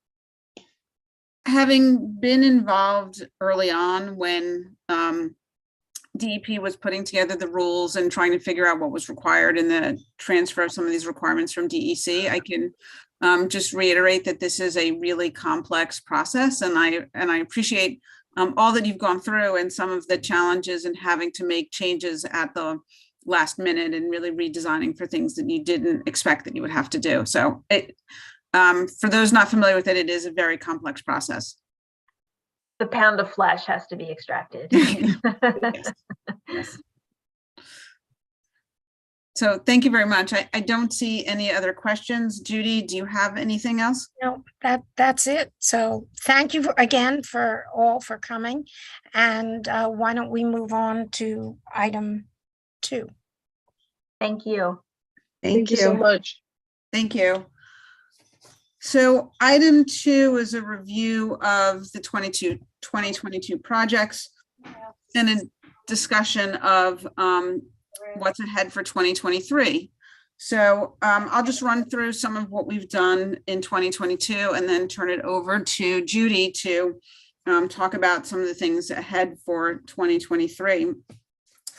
Having been involved early on when DEP was putting together the rules and trying to figure out what was required in the transfer of some of these requirements from DEC. I can just reiterate that this is a really complex process, and I appreciate all that you've gone through and some of the challenges in having to make changes at the last minute and really redesigning for things that you didn't expect that you would have to do. So for those not familiar with it, it is a very complex process. The pound of flesh has to be extracted. Yes. Yes. So thank you very much. I don't see any other questions. Judy, do you have anything else? No, that's it. So thank you again for coming. And why don't we move on to item 2? Thank you. Thank you so much. Thank you. So item 2 is a review of the 2022 projects and a discussion of what's ahead for 2023. So I'll just run through some of what we've done in 2022 and then turn it over to Judy to talk about some of the things ahead for 2023.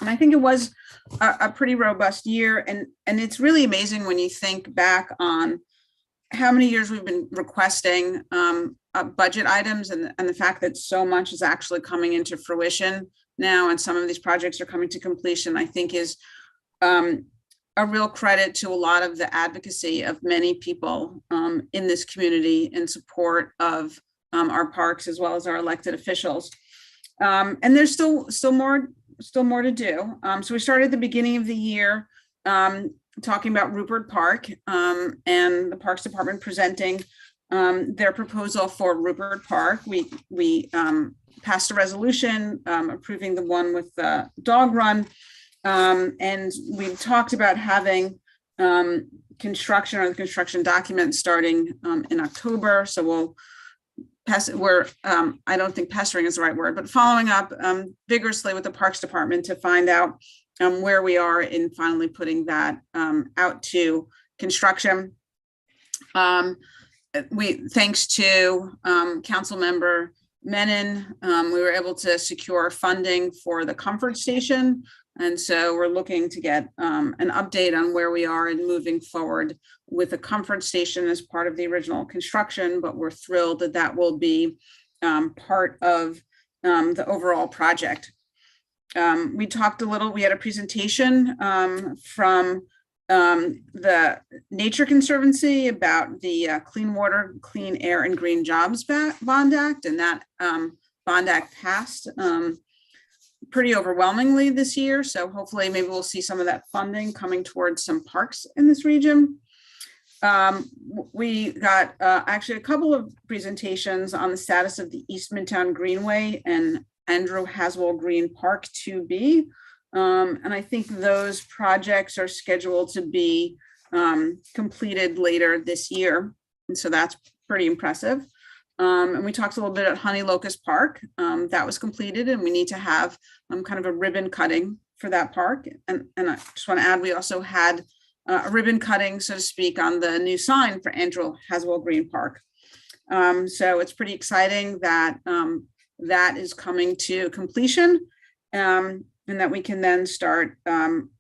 And I think it was a pretty robust year. And it's really amazing when you think back on how many years we've been requesting budget items and the fact that so much is actually coming into fruition now, and some of these projects are coming to completion, I think is a real credit to a lot of the advocacy of many people in this community in support of our parks as well as our elected officials. And there's still more to do. So we started at the beginning of the year talking about Rupert Park and the Parks Department presenting their proposal for Rupert Park. We passed a resolution approving the one with the dog run. And we talked about having construction or the construction document starting in October. So we'll pass it. I don't think pestering is the right word, but following up vigorously with the Parks Department to find out where we are in finally putting that out to construction. Thanks to Council Member Menon, we were able to secure funding for the comfort station. And so we're looking to get an update on where we are in moving forward with the comfort station as part of the original construction, but we're thrilled that that will be part of the overall project. We talked a little, we had a presentation from the Nature Conservancy about the Clean Water, Clean Air and Green Jobs Bond Act, and that Bond Act passed pretty overwhelmingly this year. So hopefully maybe we'll see some of that funding coming towards some parks in this region. We got actually a couple of presentations on the status of the East Midtown Greenway and Andrew Haswell Green Park 2B. And I think those projects are scheduled to be completed later this year. And so that's pretty impressive. And we talked a little bit at Honey Locust Park. That was completed, and we need to have kind of a ribbon cutting for that park. And I just want to add, we also had a ribbon cutting, so to speak, on the new sign for Andrew Haswell Green Park. So it's pretty exciting that that is coming to completion, and that we can then start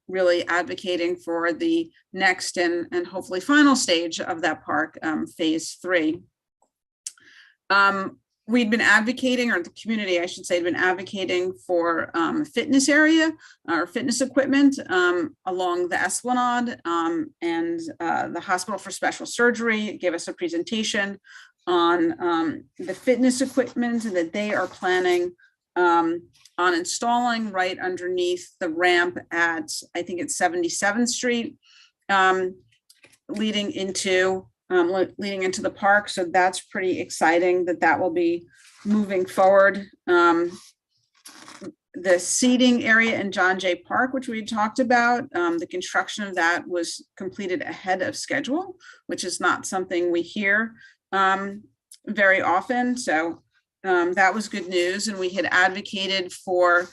really advocating for the next and hopefully final stage of that park, phase 3. We'd been advocating, or the community, I should say, had been advocating for a fitness area or fitness equipment along the Esplanade, and the Hospital for Special Surgery gave us a presentation on the fitness equipment that they are planning on installing right underneath the ramp at, I think it's 77th Street, leading into the park. So that's pretty exciting that will be moving forward. The seating area in John Jay Park, which we had talked about, the construction of that was completed ahead of schedule, which is not something we hear very often. So that was good news. And we had advocated for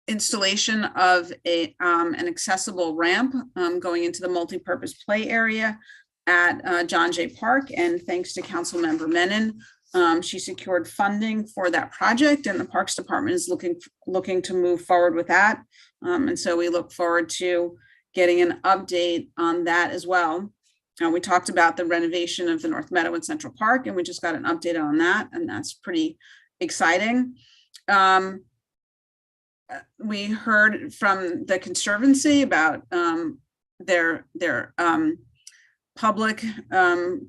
installation of an accessible ramp going into the multi-purpose play area at John Jay Park. And thanks to Council Member Menon, She secured funding for that project, and the Parks Department is looking to move forward with that. And so we look forward to getting an update on that as well. We talked about the renovation of the North Meadow and Central Park, and we just got an update on that, and that's pretty exciting. We heard from the Conservancy about their public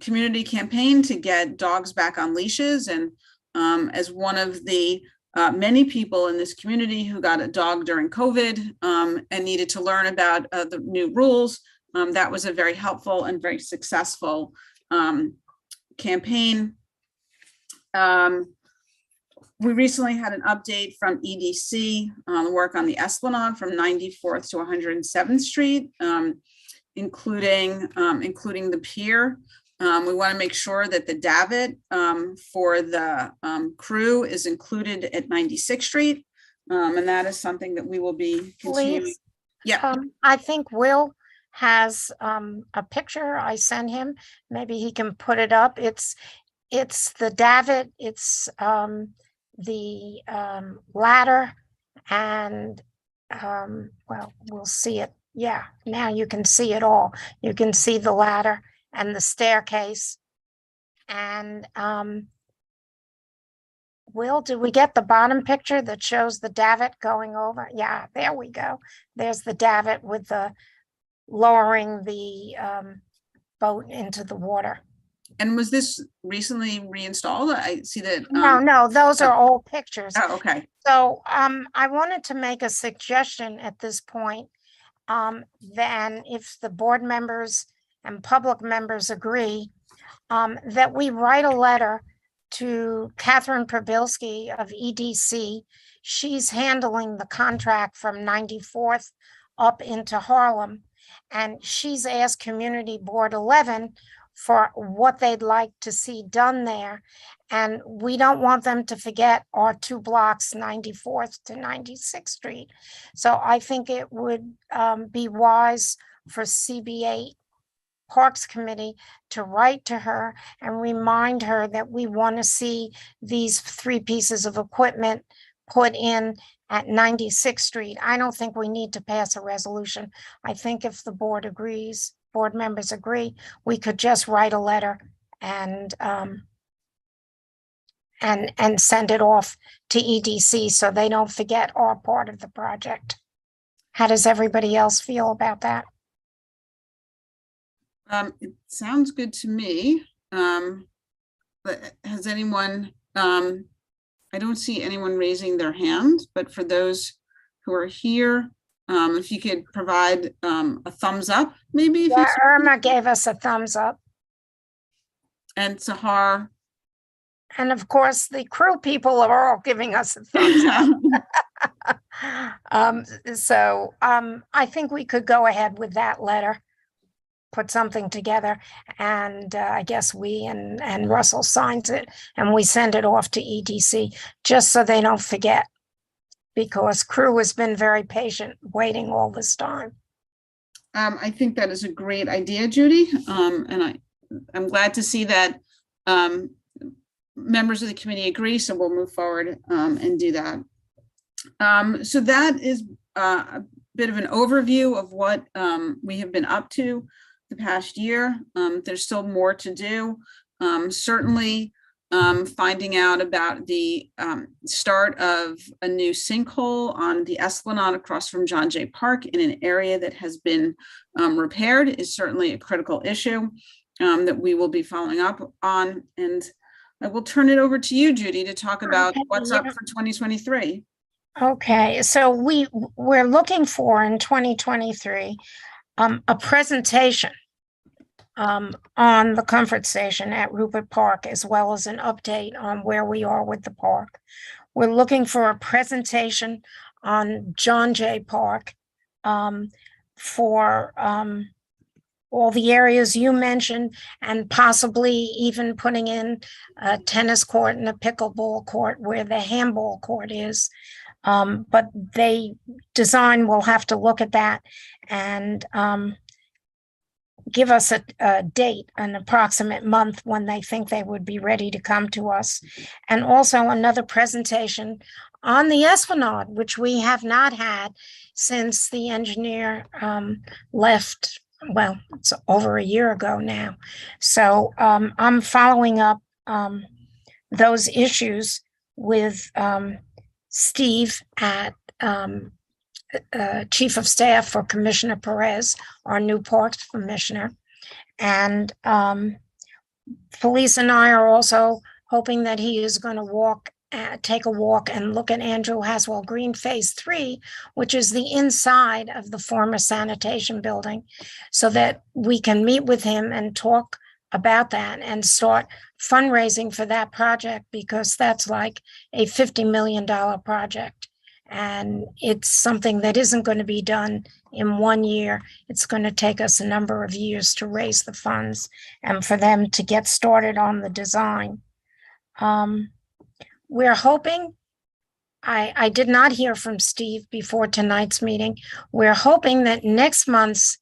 community campaign to get dogs back on leashes. And as one of the many people in this community who got a dog during COVID and needed to learn about the new rules, that was a very helpful and very successful campaign. We recently had an update from EDC on work on the Esplanade from 94th to 107th Street, including the pier. We want to make sure that the davit for the crew is included at 96th Street, and that is something that we will be continuing. Please. Yeah, I think Will has a picture I sent him. Maybe he can put it up. It's the davit, it's the ladder, and well, we'll see it. Yeah, now you can see it all. You can see the ladder and the staircase. And Will, did we get the bottom picture that shows the davit going over? Yeah, there we go. There's the davit with the lowering the boat into the water. and was this recently reinstalled? I see that. No, those are old pictures. Oh, okay. So I wanted to make a suggestion at this point. Then if the board members and public members agree, that we write a letter to Catherine Prabilski of EDC. She's handling the contract from 94th up into Harlem. And she's asked Community Board 11 for what they'd like to see done there. And we don't want them to forget our 2 blocks, 94th to 96th Street. So I think it would be wise for CB8 Parks Committee to write to her and remind her that we want to see these 3 pieces of equipment put in at 96th Street. I don't think we need to pass a resolution. I think if the board agrees, board members agree, we could just write a letter and send it off to EDC so they don't forget our part of the project. How does everybody else feel about that? It sounds good to me. But has anyone, I don't see anyone raising their hand, but for those who are here, if you could provide a thumbs up, maybe. Yeah, Irma gave us a thumbs up. And Sahar. And of course, the crew people are all giving us a thumbs up. So I think we could go ahead with that letter, put something together, and I guess we and Russell signs it, and we send it off to EDC, just so they don't forget, because crew has been very patient waiting all this time. I think that is a great idea, Judy. And I'm glad to see that members of the committee agree, so we'll move forward and do that. So that is a bit of an overview of what we have been up to the past year. There's still more to do. Certainly finding out about the start of a new sinkhole on the Esplanade across from John Jay Park in an area that has been repaired is certainly a critical issue that we will be following up on. And I will turn it over to you, Judy, to talk about what's up for 2023. Okay, so we're looking for in 2023 a presentation on the comfort station at Rupert Park, as well as an update on where we are with the park. We're looking for a presentation on John Jay Park for all the areas you mentioned, and possibly even putting in a tennis court and a pickleball court where the handball court is. But design will have to look at that, and give us a date, an approximate month when they think they would be ready to come to us. And also another presentation on the Esplanade, which we have not had since the engineer left. Well, it's over a year ago now. So I'm following up those issues with Steve at Chief of Staff for Commissioner Perez, our new Parks Commissioner. And Felice and I are also hoping that he is going to take a walk and look at Andrew Haswell Green Phase 3, which is the inside of the former sanitation building, so that we can meet with him and talk about that and start fundraising for that project, because that's like a $50 million project. And it's something that isn't going to be done in 1 year. It's going to take us a number of years to raise the funds and for them to get started on the design. We're hoping, I did not hear from Steve before tonight's meeting. We're hoping that next month's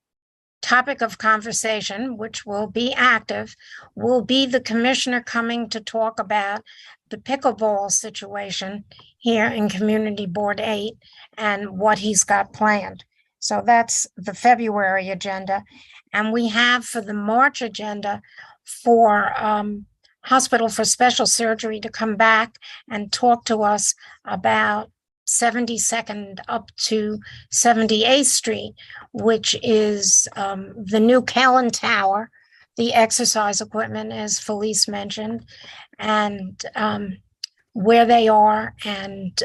topic of conversation, which will be active, will be the commissioner coming to talk about the pickleball situation here in Community Board 8 and what he's got planned. So that's the February agenda. And we have for the March agenda for Hospital for Special Surgery to come back and talk to us about 72nd up to 78th Street, which is the new Kellen Tower, the exercise equipment, as Felice mentioned, and where they are and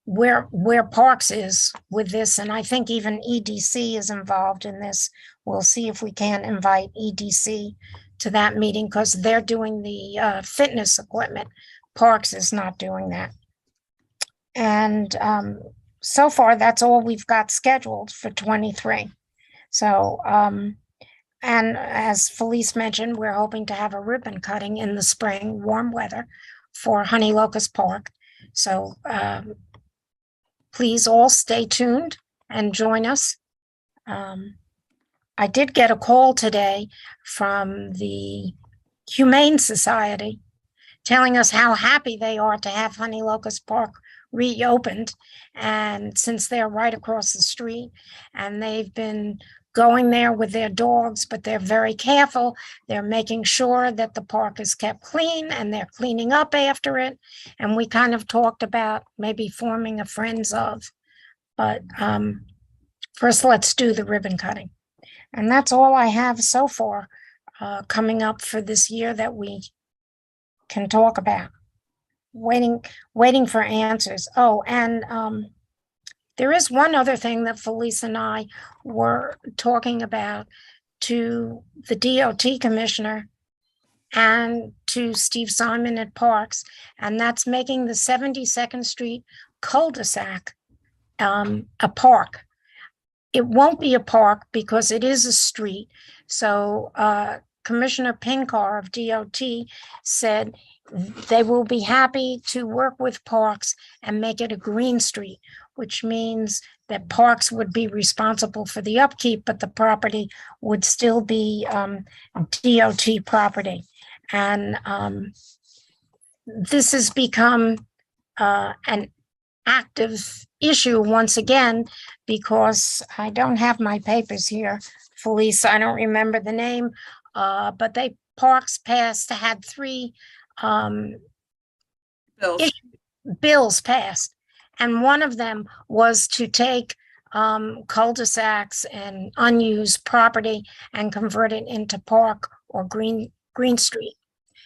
where Parks is with this. And I think even EDC is involved in this. We'll see if we can invite EDC to that meeting, because they're doing the fitness equipment. Parks is not doing that. And so far, that's all we've got scheduled for 23. So, and as Felice mentioned, we're hoping to have a ribbon cutting in the spring, warm weather, for Honey Locust Park. So please all stay tuned and join us. I did get a call today from the Humane Society telling us how happy they are to have Honey Locust Park reopened, and since they're right across the street, and they've been going there with their dogs, but they're very careful. They're making sure that the park is kept clean and they're cleaning up after it. And we kind of talked about maybe forming a Friends of, but first let's do the ribbon cutting. And that's all I have so far coming up for this year that we can talk about. Waiting for answers. Oh, and there is one other thing that Felice and I were talking about to the DOT commissioner and to Steve Simon at Parks, and that's making the 72nd Street cul-de-sac a park. It won't be a park because it is a street. So Commissioner Pinkar of DOT said they will be happy to work with Parks and make it a green street, which means that Parks would be responsible for the upkeep, but the property would still be DOT property. And this has become an active issue once again, because I don't have my papers here, Felice, I don't remember the name, but Parks had 3 bills passed, and one of them was to take cul-de-sacs and unused property and convert it into park or green street.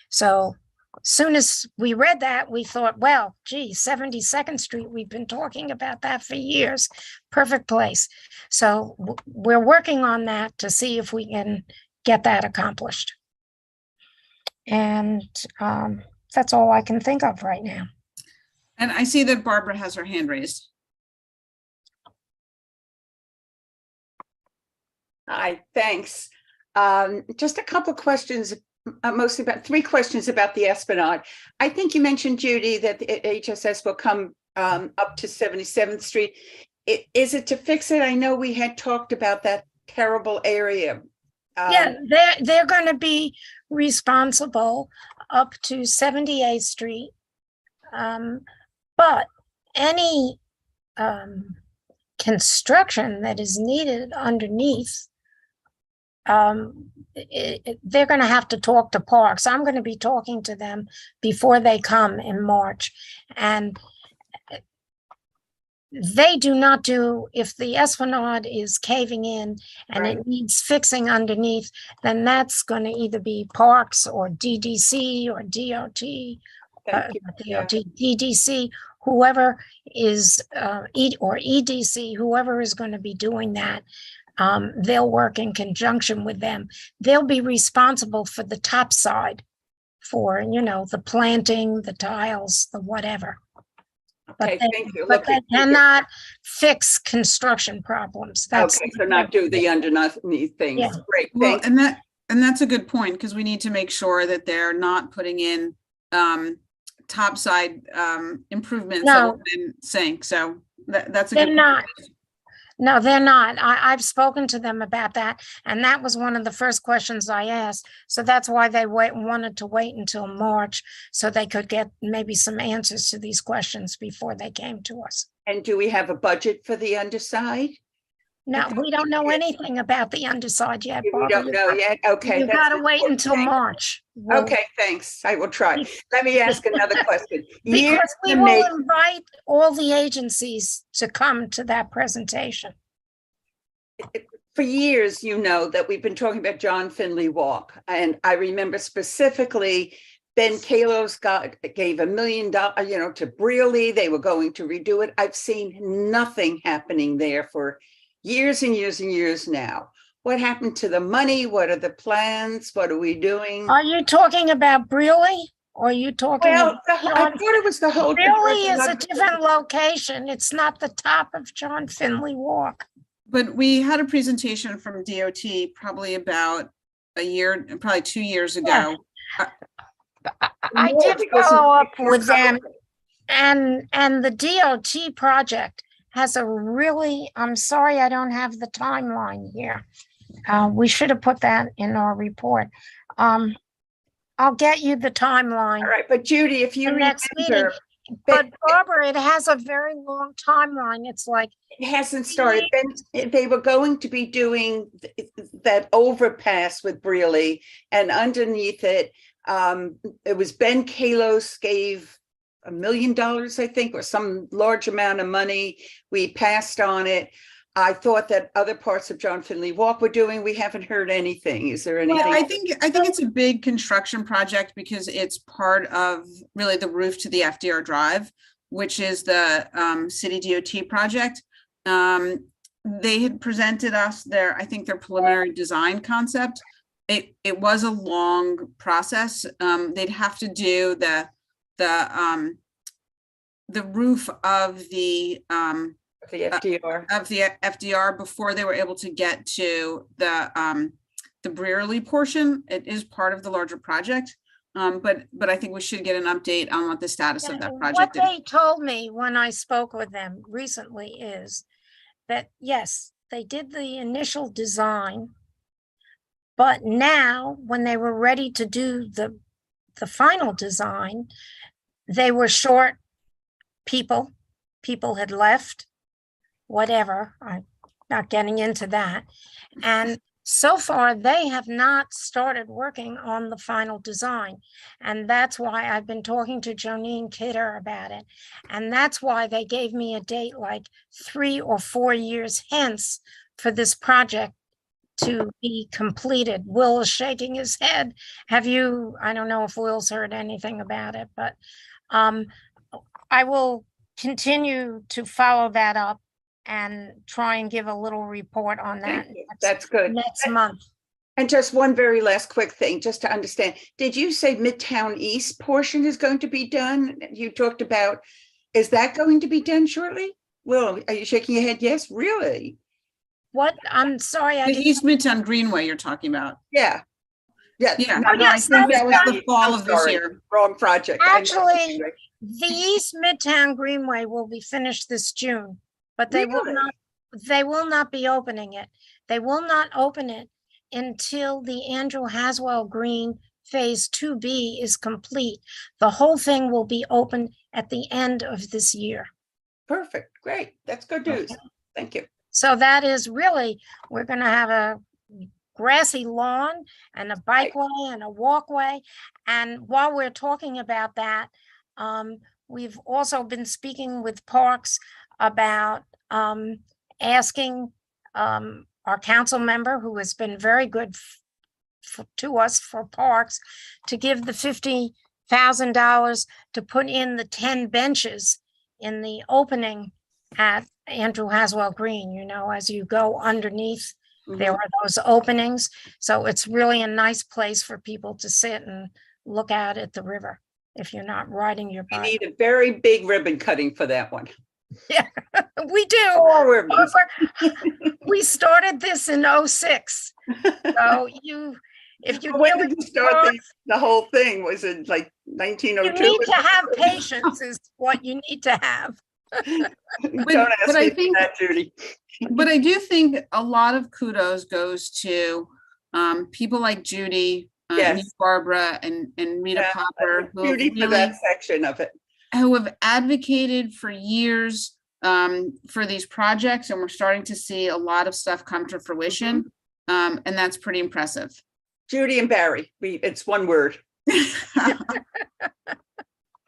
So soon as we read that, we thought, well, gee, 72nd Street, we've been talking about that for years. Perfect place. So we're working on that to see if we can get that accomplished. And that's all I can think of right now. And I see that Barbara has her hand raised. Hi, thanks. Just a couple of questions, mostly about 3 questions about the Esplanade. I think you mentioned, Judy, that the HSS will come up to 77th Street. Is it to fix it? I know we had talked about that terrible area. Yeah, they're going to be responsible up to 78th Street. But any construction that is needed underneath, they're going to have to talk to Parks. I'm going to be talking to them before they come in March. And they do not do, if the esplanade is caving in and Right. it needs fixing underneath, then that's going to either be Parks or DDC or DOT, Thank you. not DOT, DDC, whoever is, or EDC, whoever is going to be doing that. They'll work in conjunction with them. They'll be responsible for the top side, for, you know, the planting, the tiles, the whatever. Okay, thank you. But they cannot fix construction problems. That's Okay, so not do the underneath things. Yeah. Great, Well, thank and that's a good point, because we need to make sure that they're not putting in topside improvements that No. will then sink. So that's a They're good. not. No, they're not. I've spoken to them about that, and that was one of the first questions I asked. So that's why they wanted to wait until March, so they could get maybe some answers to these questions before they came to us. And do we have a budget for the underside? No, we don't know anything about the underside yet, We Barbara. don't know yet. Okay. You've that's got to wait important. until March. We'll- Okay, thanks. I will try. Let me ask another question. Because Years we in the will making- invite all the agencies to come to that presentation. For years, you know, that we've been talking about John Finley Walk. And I remember specifically Ben Kalos gave $1 million, you know, to Brearley. They were going to redo it. I've seen nothing happening there for years and years and years now. What happened to the money? What are the plans? What are we doing? Are you talking about Brearley? Or are you talking Well, about I thought it was the whole. Brearley is a different location. It's not the top of John Finley Walk. But we had a presentation from DOT probably about a year, probably 2 years ago. I More did because follow of- up with them, and the DOT project has a really, I'm sorry, I don't have the timeline here. We should have put that in our report. I'll get you the timeline All right, but Judy, if you the next meeting. remember, But Barbara, it has a very long timeline. It's like, it hasn't started. Then they were going to be doing that overpass with Brearley, and underneath it, it was Ben Kalos gave $1 million, I think, or some large amount of money. We passed on it. I thought that other parts of John Finley Walk were doing. We haven't heard anything. Is there anything? Well, I think it's a big construction project because it's part of really the roof to the FDR Drive, which is the city DOT project. They had presented us their, I think, their preliminary design concept. It was a long process. They'd have to do the roof of the FDR before they were able to get to the Brearley portion. It is part of the larger project. But I think we should get an update on what the status of that what project is. they told me when I spoke with them recently is that, yes, they did the initial design, but now when they were ready to do the final design, they were short people. People had left, whatever. I'm not getting into that. And so far, they have not started working on the final design. And that's why I've been talking to Jonine Kidder about it. And that's why they gave me a date like 3 or 4 years hence for this project to be completed. Will is shaking his head. Have you, I don't know if Will's heard anything about it, but I will continue to follow that up and try and give a little report on that. Thank you. That's good. Next month. And just one very last quick thing, just to understand, did you say Midtown East portion is going to be done? You talked about, is that going to be done shortly? Will, are you shaking your head? Yes, really? What? I'm sorry. I The didn't. East Midtown Greenway you're talking about. Yeah. Yeah. Yeah. No, Oh, no, I yes, think that's that was done. the fall I'm of this sorry, year. Wrong project. I know. Actually, the East Midtown Greenway will be finished this June, but they will Really? not, they will not be opening it. They will not open it until the Andrew Haswell Green Phase 2B is complete. The whole thing will be open at the end of this year. Perfect. Great. That's good news. Okay. Thank you. So that is really, we're going to have a grassy lawn and a bikeway and a walkway. And while we're talking about that, we've also been speaking with Parks about asking our council member, who has been very good to us for Parks, to give the $50,000 to put in the 10 benches in the opening at Andrew Haswell Green. You know, as you go underneath, there are those openings. So it's really a nice place for people to sit and look out at the river if you're not riding your We bike. need a very big ribbon cutting for that one. Yeah, we do. All ribbons. We started this in '06. So if you When really did you start the whole thing? Was it like you 1902? need to have patience is what you need to have. Don't ask but I me think- that, Judy. But I do think a lot of kudos goes to people like Judy, Yes. and Barbara, and Rita Yeah, Popper, who have, Judy for really, that section of it. who have advocated for years for these projects, and we're starting to see a lot of stuff come to fruition, and that's pretty impressive. Judy and Barry. It's one word.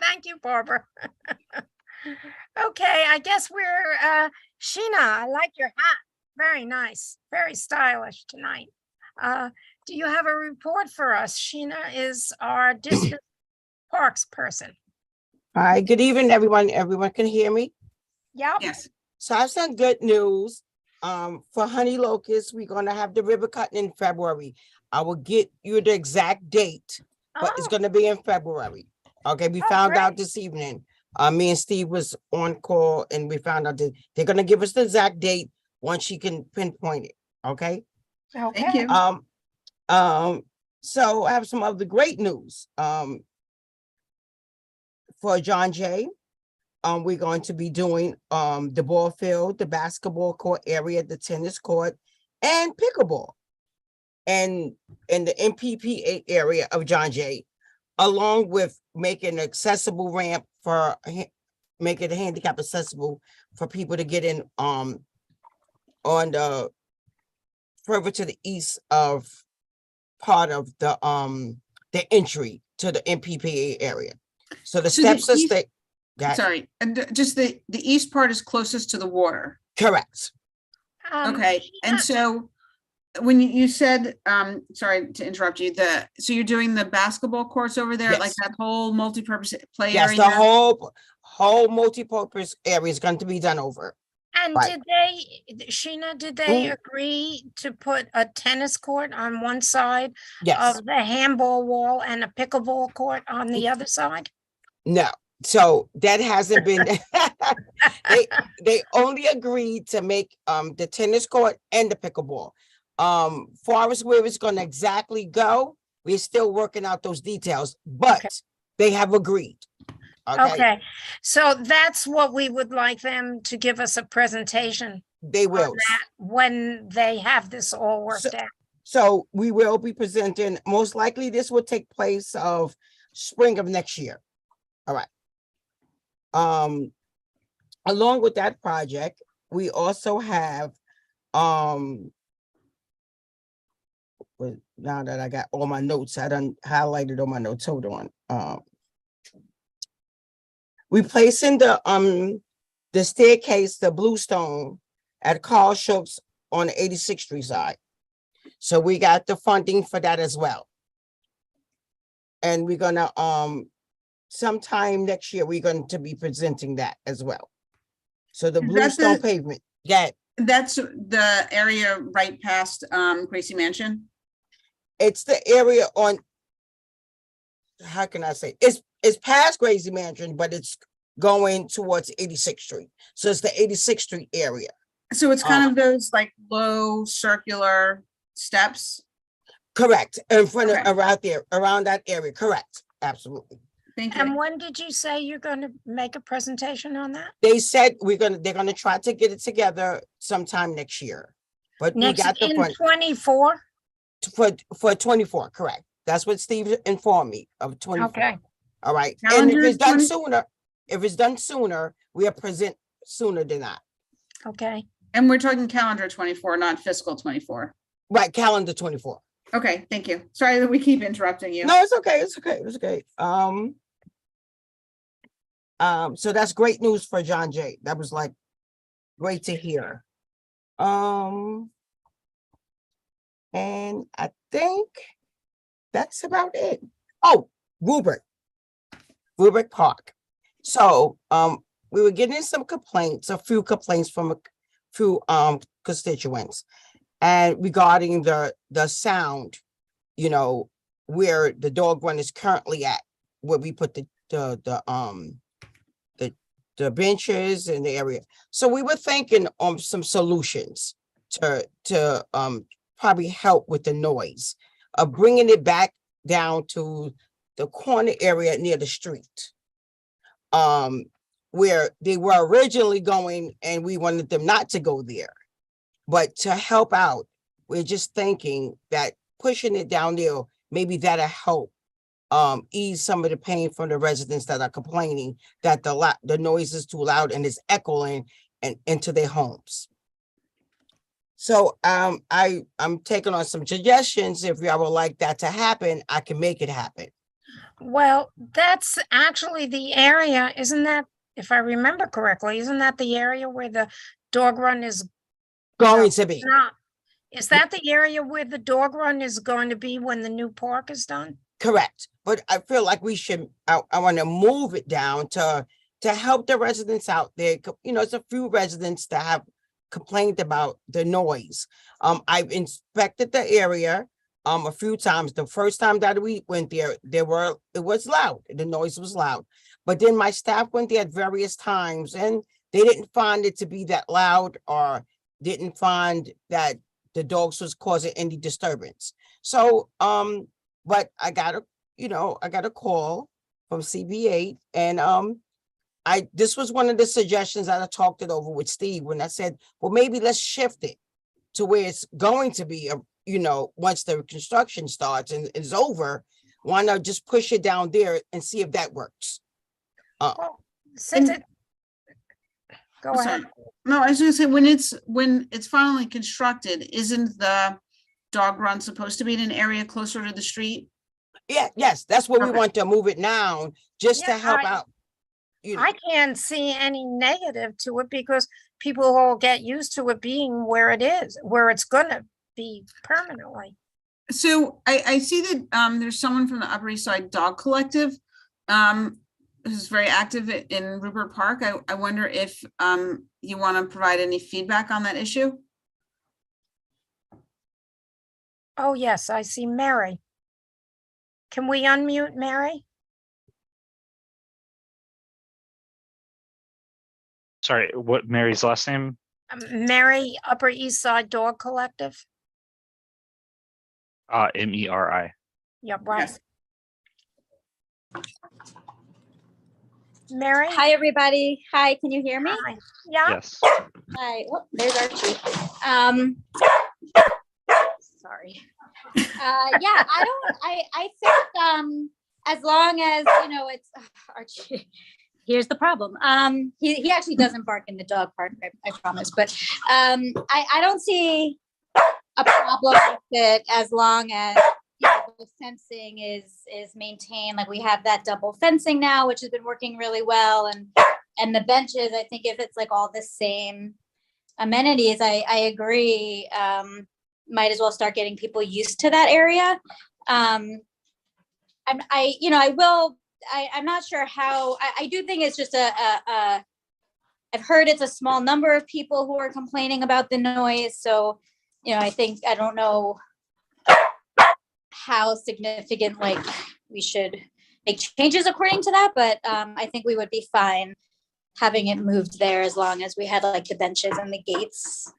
Thank you, Barbara. Okay, I guess we're Sheena, I like your hat. Very nice, very stylish tonight. Do you have a report for us? Sheena is our district parks person. Hi, good evening, everyone. Everyone can hear me? Yep. Yes. So I have some good news. For Honey Locust, we're gonna have the river cutting in February. I will get you the exact date, but it's Oh, gonna be in February. Okay, we Oh, found out great. this evening. Me and Steve was on call and we found out that they're gonna give us the exact date once she can pinpoint it, okay? Thank okay. you. So I have some other great news. For John Jay, we're going to be doing the ball field, the basketball court area, the tennis court, and pickleball. And in the MPPA area of John Jay, along with making an accessible ramp for making the handicap accessible for people to get in on the further to the east of part of the entry to the MPPA area. So the So the steps are east- stay. Sorry, and just the east part is closest to the water. Correct. Okay, and Sheena, so when you said, sorry to interrupt you, so you're doing the basketball courts over there, like Yes. that whole multi-purpose play Yes, area? the whole multi-purpose area is going to be done over. And Right. Sheena, did they Mm. agree to put a tennis court on one side Yes. of the handball wall and a pickleball court on the other side? No. So that hasn't been. They only agreed to make the tennis court and the pickleball. Far as where it's going to exactly go, we're still working out those details, but they have agreed. Okay, so that's what we would like them to give us a presentation They on will. that when they have this all worked out. So we will be presenting, most likely this will take place of spring of next year. All right. Along with that project, we also have, well, now that I got all my notes, I done highlighted all my notes, hold on. Replacing the staircase, the bluestone at Carl Schultz on the 86th Street side. So we got the funding for that as well. And we're gonna, sometime next year, we're going to be presenting that as well. So the Is that bluestone the- pavement, yeah, That's the area right past Gracie Mansion? it's the area on, how can I say, it's past Gracie Mansion, but it's going towards 86th Street. So it's the 86th Street area. So it's kind of those like low circular steps? Correct. In front of, Okay. around that area. Correct. Absolutely. Thank And you. when did you say you're going to make a presentation on that? They said they're gonna try to get it together sometime next year. But we Next got the in front 24? for 24, correct. That's what Steve informed me of 24. Okay, All right. And Calendar if it's done 20 sooner, we'll present sooner than that. okay. And we're talking calendar 24, not fiscal 24. Right, calendar 24. Okay, thank you. Sorry that we keep interrupting you. No, it's okay. It's okay. It's okay. So that's great news for John Jay. That was like great to hear. And I think that's about it. Oh, Rubric Park. So we were getting some complaints, a few complaints from a few constituents, and regarding the sound, you know, where the dog run is currently at, where we put the benches in the area. So we were thinking on some solutions to probably help with the noise of bringing it back down to the corner area near the street, where they were originally going, and we wanted them not to go there. But to help out, we're just thinking that pushing it down there, maybe that'll help ease some of the pain from the residents that are complaining that the noise is too loud and it's echoing and into their homes. So I'm taking on some suggestions. If y'all would like that to happen, I can make it happen. Well, that's actually the area, isn't that, if I remember correctly, isn't that the area where the dog run is Going to be. not? Is that the area where the dog run is going to be when the new park is done? Correct. But I feel like we should, I want to move it down to help the residents out there. You know, it's a few residents that have complained about the noise. I've inspected the area a few times. The first time that we went there, it was loud. The noise was loud. But then my staff went there at various times and they didn't find it to be that loud, or didn't find that the dogs was causing any disturbance. So, but I got a call from CB8, and this was one of the suggestions that I talked it over with Steve when I said, well, maybe let's shift it to where it's going to be, once the construction starts and is over, why not just push it down there and see if that works? Well, since it, go I'm ahead. sorry. No, I was gonna say, when it's finally constructed, isn't the dog run supposed to be in an area closer to the street? Yeah, yes, that's what we Okay. want to move it now, just to Yeah, help out. I can't see any negative to it because people will get used to it being where it is, where it's gonna be permanently. So I see that there's someone from the Upper East Side Dog Collective who's very active in Rupert Park. I wonder if you want to provide any feedback on that issue? Oh, yes, I see Mary. Can we unmute Mary? Sorry, what Mary's last name? Mary, Upper East Side Dog Collective. MERI. Yep, right. Yes. Mary? Hi, everybody. Hi, can you hear me? Hi. Yeah, Yes. Hi. Oh, there's Archie. Sorry. Yeah, I think as long as, it's Archie. Here's the problem. He actually doesn't bark in the dog park, I promise. But I don't see a problem with it as long as the fencing is maintained. Like we have that double fencing now, which has been working really well, and the benches. I think if it's like all the same amenities, I agree. Might as well start getting people used to that area. I'm not sure how. I do think it's just I've heard it's a small number of people who are complaining about the noise. So, I don't know how significant we should make changes according to that, but I think we would be fine having it moved there as long as we had the benches and the gates.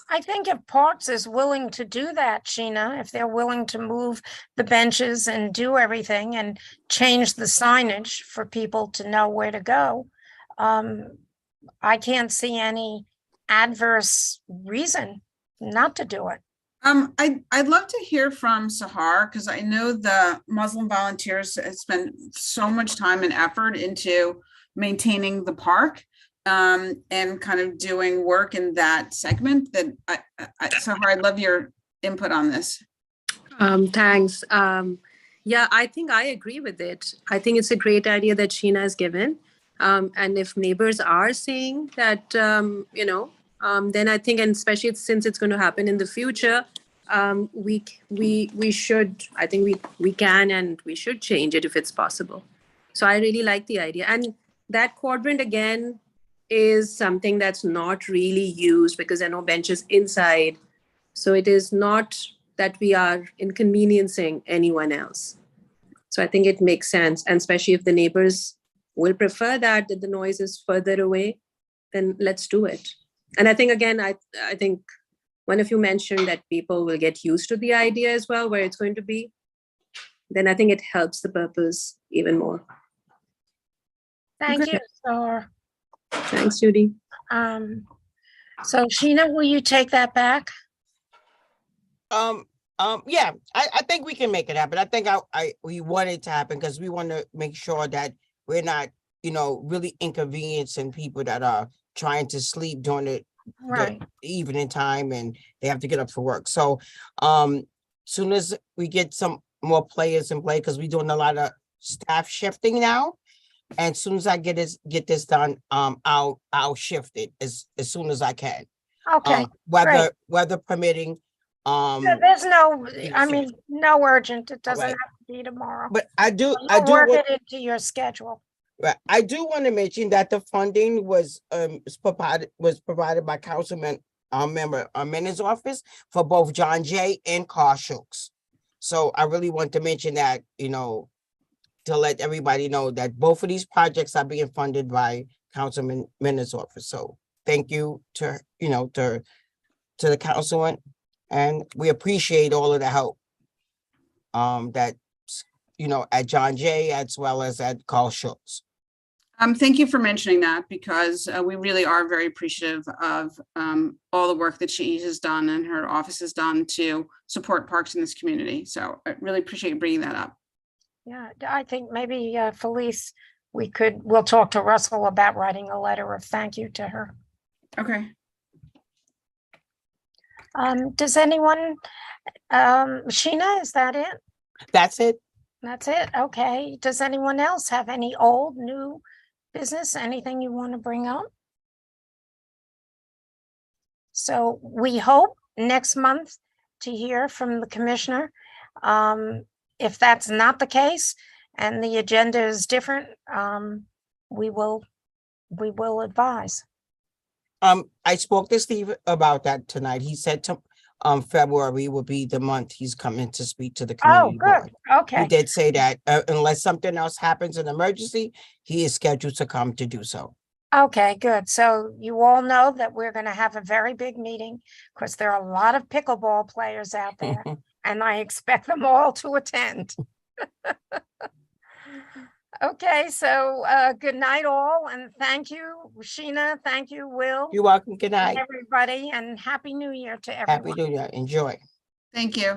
I think if Parks is willing to do that, Sheena, if they're willing to move the benches and do everything and change the signage for people to know where to go, I can't see any adverse reason not to do it. I'd love to hear from Sahar, because I know the Muslim volunteers have spent so much time and effort into maintaining the park, and kind of doing work in that segment that Sahar, I'd love your input on this. Thanks. Yeah, I think I agree with it. I think it's a great idea that Sheena has given. And if neighbors are saying that, then I think, and especially since it's going to happen in the future, we should, I think we can and we should change it if it's possible. So I really like the idea. And that quadrant again is something that's not really used because there are no benches inside. So it is not that we are inconveniencing anyone else. So I think it makes sense. And especially if the neighbors will prefer that the noise is further away, then let's do it. And I think, again, I think one of you mentioned that people will get used to the idea as well, where it's going to be. Then I think it helps the purpose even more. Thank you, Sahar. Thanks, Judy. So Sheena, will you take that back? Yeah, I think we can make it happen. I think we want it to happen because we want to make sure that we're not, really inconveniencing people that are trying to sleep during the evening time and they have to get up for work. So soon as we get some more players in play, because we're doing a lot of staff shifting now. And as soon as I get this done, I'll shift it as soon as I can. Okay. Weather permitting. There's no, no urgent. It doesn't have to be tomorrow. But I do work it into your schedule. Right. I do want to mention that the funding was provided by Councilman member Mena's office for both John Jay and Carl Schultz. So I really want to mention that, to let everybody know that both of these projects are being funded by Councilman Mena's office. So thank you to the councilman, and we appreciate all of the help that at John Jay as well as at Carl Schultz. Thank you for mentioning that, because we really are very appreciative of all the work that she has done and her office has done to support parks in this community. So I really appreciate you bringing that up. Yeah, I think maybe Felice, we'll talk to Russell about writing a letter of thank you to her. Okay. Does anyone, Sheena, is that it? That's it. That's it. Okay. Does anyone else have any old, new business, anything you want to bring up? So we hope next month to hear from the commissioner. If that's not the case and the agenda is different, we will advise. I spoke to Steve about that tonight. He said February will be the month he's coming to speak to the community board. Okay. He did say that unless something else happens, an emergency, he is scheduled to come to do so. Okay, good. So you all know that we're going to have a very big meeting because there are a lot of pickleball players out there, and I expect them all to attend. Okay, so good night all, and thank you, Sheena. Thank you, Will. You're welcome. Good night, everybody, and Happy New Year to everyone. Happy New Year. Enjoy. Thank you.